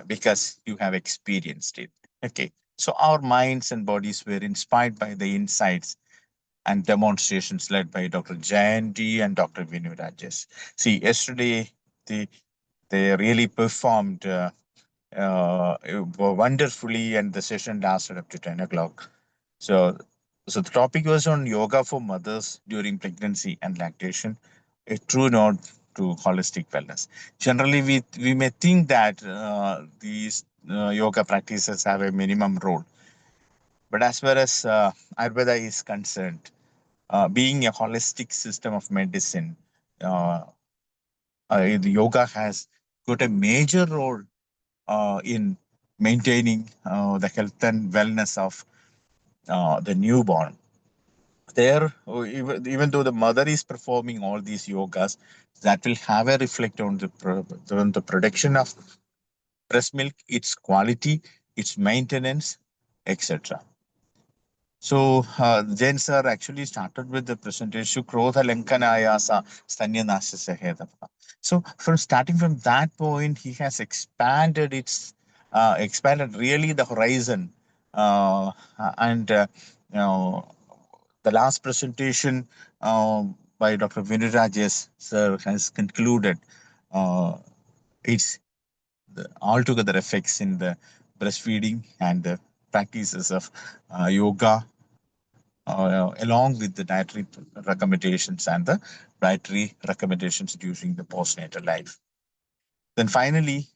because you have experienced it. Okay. So our minds and bodies were inspired by the insights and demonstrations led by Dr. Jayanti and Dr. Vinu Rajesh. See, yesterday they they really performed wonderfully, and the session lasted up to 10 o'clock. So, so the topic was on yoga for mothers during pregnancy and lactation, a true nod to holistic wellness. Generally, we may think that these yoga practices have a minimum role, but as far as Ayurveda is concerned, being a holistic system of medicine, the yoga has got a major role in maintaining the health and wellness of the newborn. There, even though the mother is performing all these yogas, that will have a reflect on on the production of breast milk, its quality, its maintenance, etc. So, Jain sir actually started with the presentation Krodha Lankanayasa Stanyanasya Hedava. So, from starting from that point, he has expanded really the horizon. And you know, the last presentation by Dr. Vinirajas sir has concluded its altogether effects in the breastfeeding and the practices of yoga, along with the dietary recommendations and the dietary recommendations during the postnatal life. Then finally,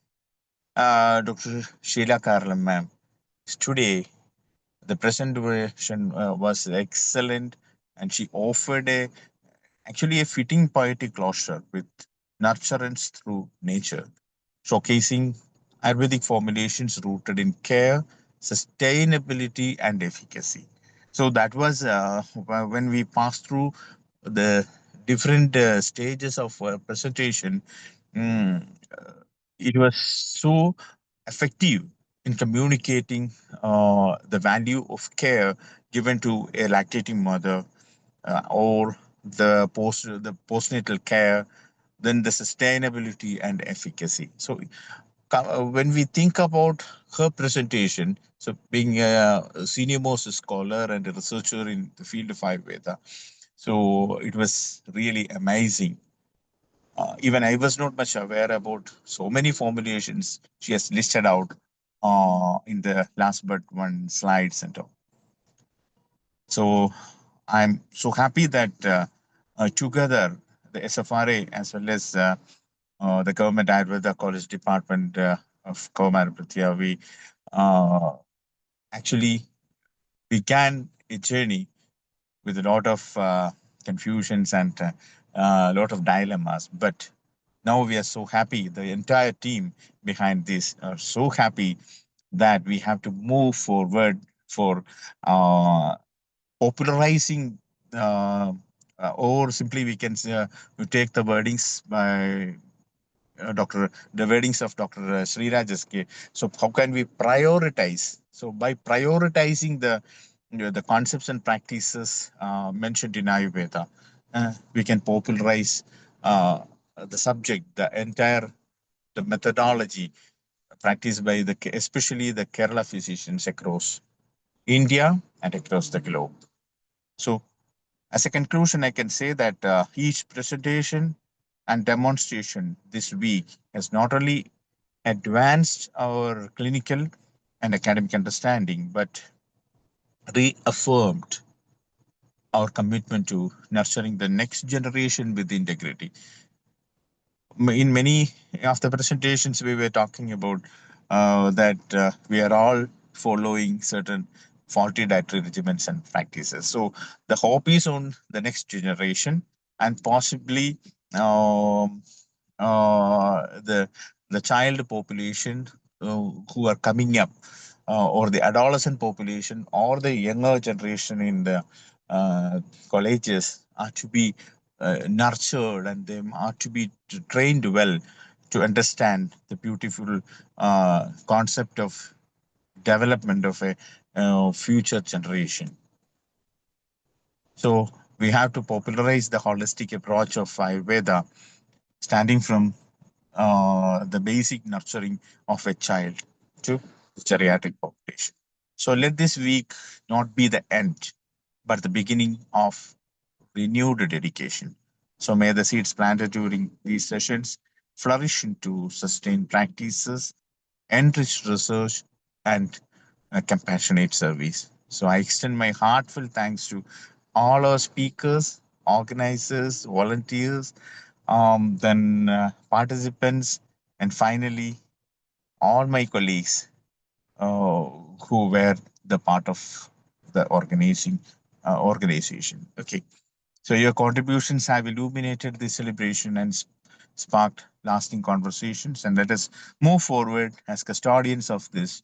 Dr. Sheila Karlam ma'am, today the presentation was excellent, and she offered actually a fitting poetic closure with nurturance through nature, showcasing Ayurvedic formulations rooted in care, sustainability, and efficacy. So that was when we passed through the different stages of presentation. mm, it was so effective in communicating the value of care given to a lactating mother, or the postnatal care, then the sustainability and efficacy. So when we think about her presentation, so being a senior most scholar and a researcher in the field of Ayurveda, so it was really amazing. Even I was not much aware about so many formulations she has listed out in the last but one slides and all. So I'm so happy that together the SFRA as well as the Government Ayurveda College Department of Government Prithya, we actually began a journey with a lot of confusions and a lot of dilemmas. But now we are so happy, the entire team behind this are so happy that we have to move forward for uh, popularizing, or simply we can say, we take the wordings by the wordings of Dr. Sri Rajaske. So how can we prioritize? So by prioritizing the concepts and practices mentioned in Ayurveda, we can popularize the subject, the entire the methodology practiced by especially the Kerala physicians across India and across the globe. So as a conclusion, I can say that each presentation and demonstration this week has not only advanced our clinical and academic understanding, but reaffirmed our commitment to nurturing the next generation with integrity. In many of the presentations, we were talking about that we are all following certain faulty dietary regimens and practices. So the hope is on the next generation, and possibly um, the child population who are coming up, or the adolescent population, or the younger generation in the colleges are to be nurtured, and they are to be trained well to understand the beautiful concept of development of a future generation. So we have to popularize the holistic approach of Ayurveda, standing from the basic nurturing of a child to the geriatric population. So let this week not be the end, but the beginning of renewed dedication. So may the seeds planted during these sessions flourish into sustained practices, enriched research, and compassionate service. So I extend my heartfelt thanks to all our speakers, organizers, volunteers, then participants, and finally all my colleagues uh, who were the part of the organization. Okay, so your contributions have illuminated the celebration and sparked lasting conversations, and let us move forward as custodians of this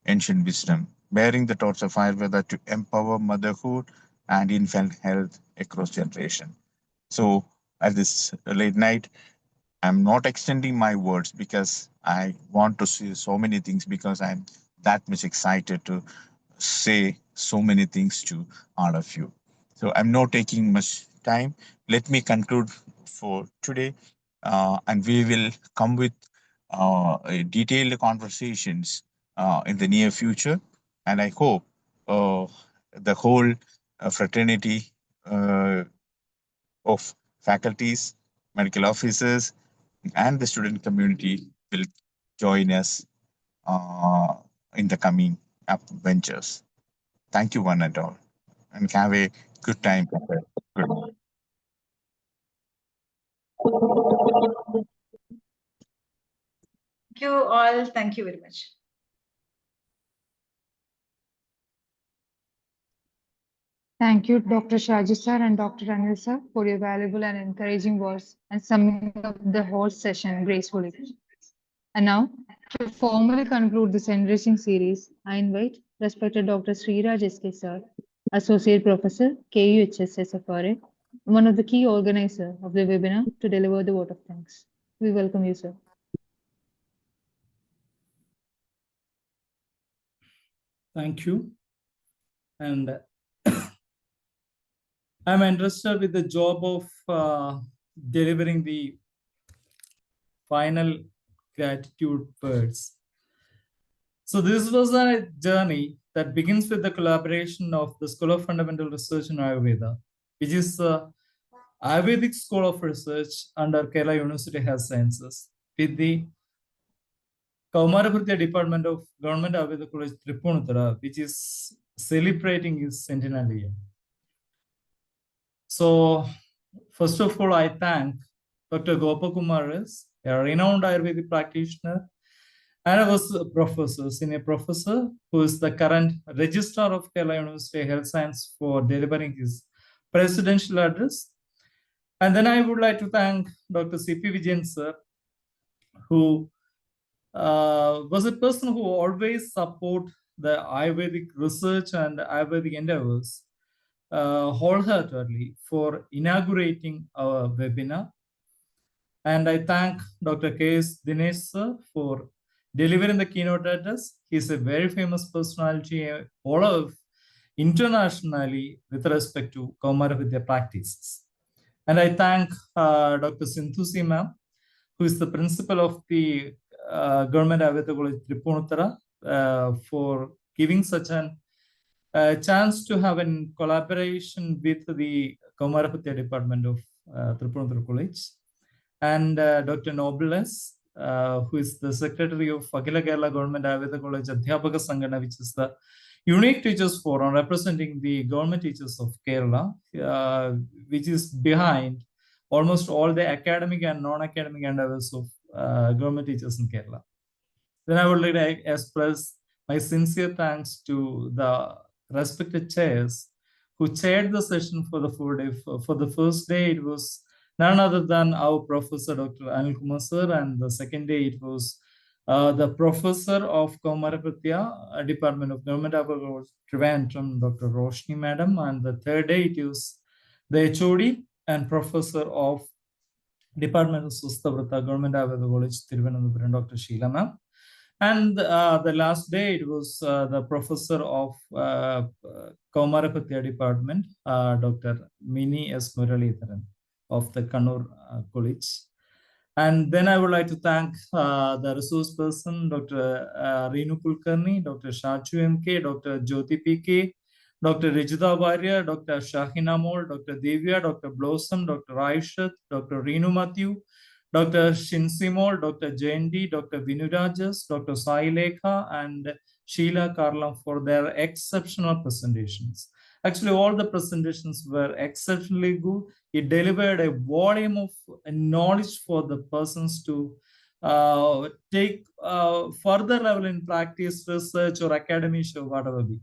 ancient wisdom, bearing the torch of Ayurveda to empower motherhood and infant health across generations. So, at this late night, I'm not extending my words because I want to say so many things, because I'm that much excited to say so many things to all of you. So I'm not taking much time. Let me conclude for today, and we will come with detailed conversations in the near future. And I hope the whole fraternity uh, of faculties, medical officers, and the student community will join us uh, in the coming up ventures. Thank you, one and all, and have a good time. Good. Thank you all. Thank you very much. Thank you, Dr. Shaji sir and Dr. Anil sir, for your valuable and encouraging words and summing up the whole session gracefully. And now, to formally conclude this enriching series, I invite respected Dr. Sriraj SK sir, Associate Professor, KUHS SFRA, one of the key organizers of the webinar, to deliver the vote of thanks. We welcome you, sir. Thank you. And I'm entrusted with the job of delivering the final gratitude words. So this was a journey that begins with the collaboration of the School of Fundamental Research in Ayurveda, which is the Ayurvedic School of Research under Kerala University Health Sciences, with the Kaumarapurtya Department of Government Ayurveda College Tripunithura, which is celebrating its centennial year. So, first of all, I thank Dr. Gopakumar, a renowned Ayurvedic practitioner, and I was a professor, senior professor, who is the current registrar of Kerala University Health Science, for delivering his presidential address. And then I would like to thank Dr. C.P. Vijayan sir, who was a person who always support the Ayurvedic research and Ayurvedic endeavors wholeheartedly for inaugurating our webinar. And I thank Dr. K.S. Dinesh sir for delivering the keynote address. He's a very famous personality all of internationally with respect to Kaumara Vidya practices. And I thank Dr. Sindhusi ma'am, who is the principal of the Government Ayurveda College Tripunithura, for giving such an chance to have a collaboration with the Kaumarapatya Department of Tripunithura College, and Dr. Nobles, who is the secretary of Akhila Kerala Government Ayurveda College Adhyapaka Sangana, which is the unique teachers forum representing the government teachers of Kerala, which is behind almost all the academic and non-academic endeavors of government teachers in Kerala. Then I would like to express my sincere thanks to the respected chairs who chaired the session for the 4 day. For the first day, it was none other than our professor, Dr. Anil Kumar sir, and the second day it was the professor of Kaumarapatya, Department of Government Affairs, Trivandrum, Dr. Roshni madam, and the third day it was the HOD and professor of Department of Sustavrata, Government Ayurveda College, Thiruvananthapuram, Dr. Sheila ma'am. And the last day, it was the professor of Kaumarapatya Department, Dr. Mini S. Muralidharan of the Kannur College. And then I would like to thank the resource person, Dr. Reenu Kulkarni, Dr. Shaju MK, Dr. Jyoti PK, Dr. Rijita Varya, Dr. Shahina Mol, Dr. Divya, Dr. Blossom, Dr. Aishat, Dr. Reenu Matthew, Dr. Shinsimol, Dr. Jendi, Dr. Vinurajas, Dr. Sai Lekha, and Sheila Karlam for their exceptional presentations. Actually, all the presentations were exceptionally good. It delivered a volume of knowledge for the persons to take further level in practice, research, or academic or whatever be.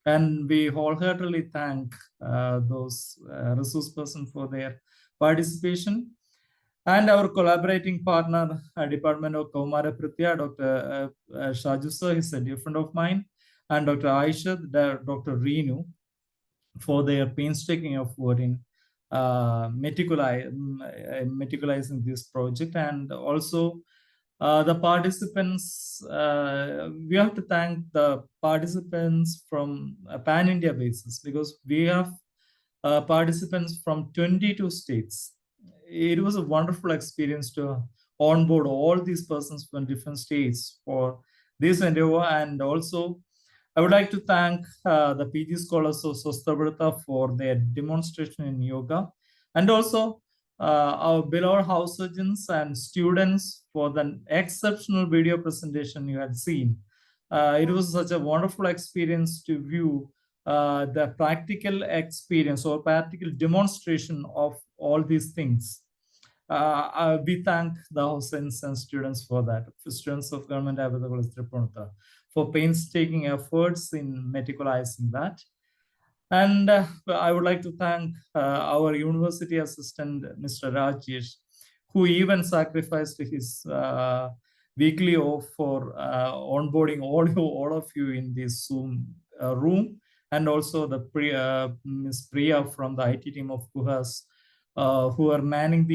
And we wholeheartedly thank those resource persons for their participation. And our collaborating partner, Department of Kaumara Pritya, Dr. Shaju sir, he's a dear friend of mine, and Dr. Aisha, Dr. Reenu, for their painstaking effort in meticulizing this project. And also the participants, we have to thank the participants from a pan-India basis, because we have participants from 22 states. It was a wonderful experience to onboard all these persons from different states for this endeavor. And also, I would like to thank the PG Scholars of Sostabrata for their demonstration in yoga, and also our beloved house surgeons and students for the exceptional video presentation you had seen. It was such a wonderful experience to view the practical experience or practical demonstration of all these things. We thank the docents and students for that, students of Government Ayurveda College Tripunita, for painstaking efforts in meticalizing that. And I would like to thank our university assistant, Mr. Rajesh, who even sacrificed his weekly off for onboarding all of you in this Zoom room, and also the Ms. Priya from the IT team of Kuhas, who are manning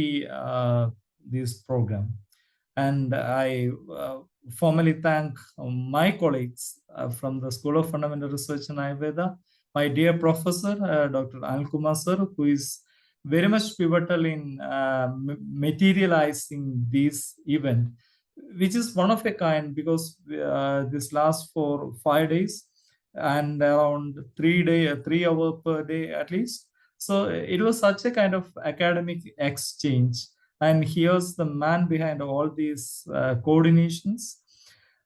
this program. And I formally thank my colleagues from the School of Fundamental Research in Ayurveda, my dear professor, Dr. Anil Kumar sir, who is very much pivotal in materializing this event, which is one of a kind, because this lasts for 5 days and around 3 hours per day at least. So it was such a kind of academic exchange. And here's the man behind all these coordinations.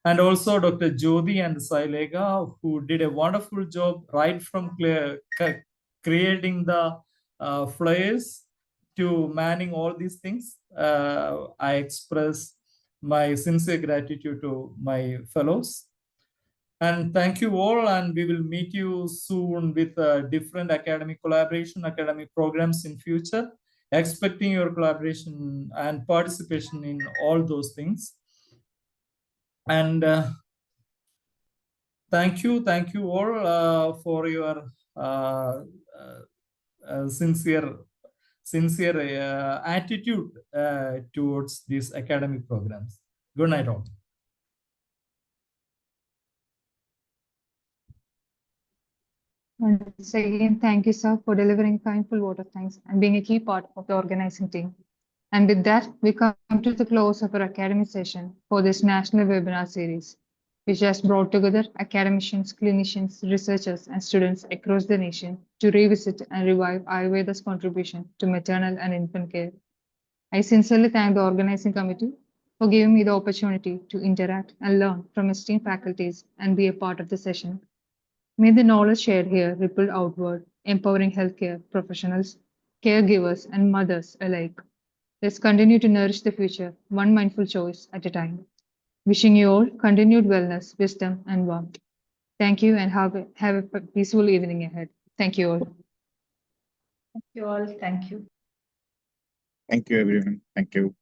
And also Dr. Jyoti and Sailega, who did a wonderful job right from creating the flyers to manning all these things. I express my sincere gratitude to my fellows. And thank you all, and we will meet you soon with different academic collaboration, academic programs in future, expecting your collaboration and participation in all those things. And thank you all for your sincere attitude towards these academic programs. Good night all. Once again, thank you, sir, for delivering a kindful vote of thanks and being a key part of the organizing team. And with that, we come to the close of our academic session for this national webinar series, which has brought together academicians, clinicians, researchers, and students across the nation to revisit and revive Ayurveda's contribution to maternal and infant care. I sincerely thank the organizing committee for giving me the opportunity to interact and learn from esteemed faculties and be a part of the session. May the knowledge shared here ripple outward, empowering healthcare professionals, caregivers, and mothers alike. Let's continue to nourish the future, one mindful choice at a time. Wishing you all continued wellness, wisdom, and warmth. Thank you, and have a peaceful evening ahead. Thank you all. Thank you all. Thank you. Thank you, everyone. Thank you.